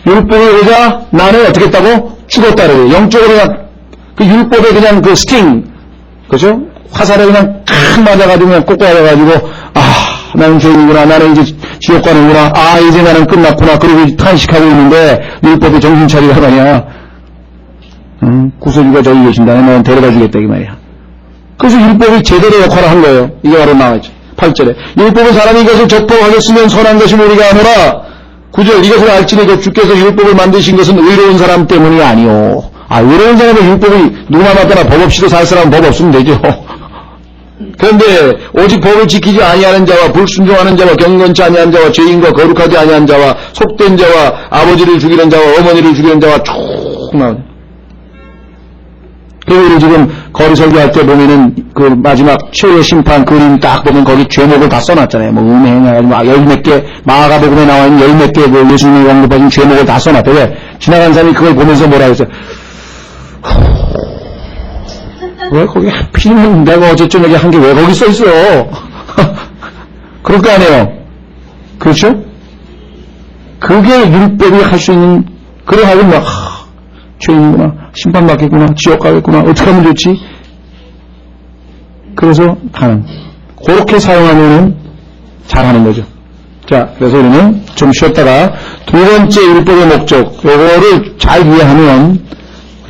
율법을 보자 나는 어떻게 했다고? 죽었다 그래요. 영적으로 그냥 그 율법에 그냥 그 스팅 그죠? 화살에 그냥 탁 맞아가지고 그냥 꽂고 맞아가지고 나는 죄인이구나. 나는 이제 지옥 가는구나. 이제 나는 끝났구나. 그러고 탄식하고 있는데 율법에 정신 차리란 말이야. 구속주가 저기 계신다네. 너는 데려다 주겠다 이 말이야. 그래서 율법이 제대로 역할을 한 거예요. 이게 바로 나와있죠. 8절에 율법은 사람이 이것을 접하겠으면 선한 것이 우리가 아노라. 9절 이것을 알지니 주께서 율법을 만드신 것은 의로운 사람 때문이 아니오. 의로운 사람은 율법이 누구나 맞거나 법 없이도 살 사람은 법 없으면 되죠. 그런데 오직 법을 지키지 아니하는 자와 불순종하는 자와 경건치 아니한 자와 죄인과 거룩하지 아니한 자와 속된 자와 아버지를 죽이는 자와 어머니를 죽이는 자와 쭉 나오네. 그리고 우리 지금 거리 설교할 때 보면은 그 마지막 최후의 심판 그림 딱 보면 거기 죄목을 다 써놨잖아요. 뭐 음행해가지고 열몇 개 마가복음에 나와 있는 열몇 개 그 예수님이 언급하신 죄목을 다 써놨대. 왜? 지나간 사람이 그걸 보면서 뭐라 그랬어요? 왜 거기 하필이면 내가 어제쯤 여기 한 게 왜 거기 써있어? 그럴 거 아니에요. 그렇죠? 그게 율법이 할 수 있는, 그래 하고 막, 죄인이구나, 심판받겠구나, 지옥 가겠구나, 어떻게 하면 좋지? 그래서 하는. 그렇게 사용하면은 잘하는 거죠. 자, 그래서 우리는 좀 쉬었다가 두 번째 율법의 목적, 요거를 잘 이해하면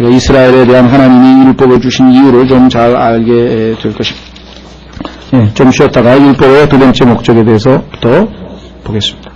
이스라엘에 대한 하나님이 율법을 주신 이유를 좀 잘 알게 될 것입니다. 좀 쉬었다가 율법의 두 번째 목적에 대해서 또 보겠습니다.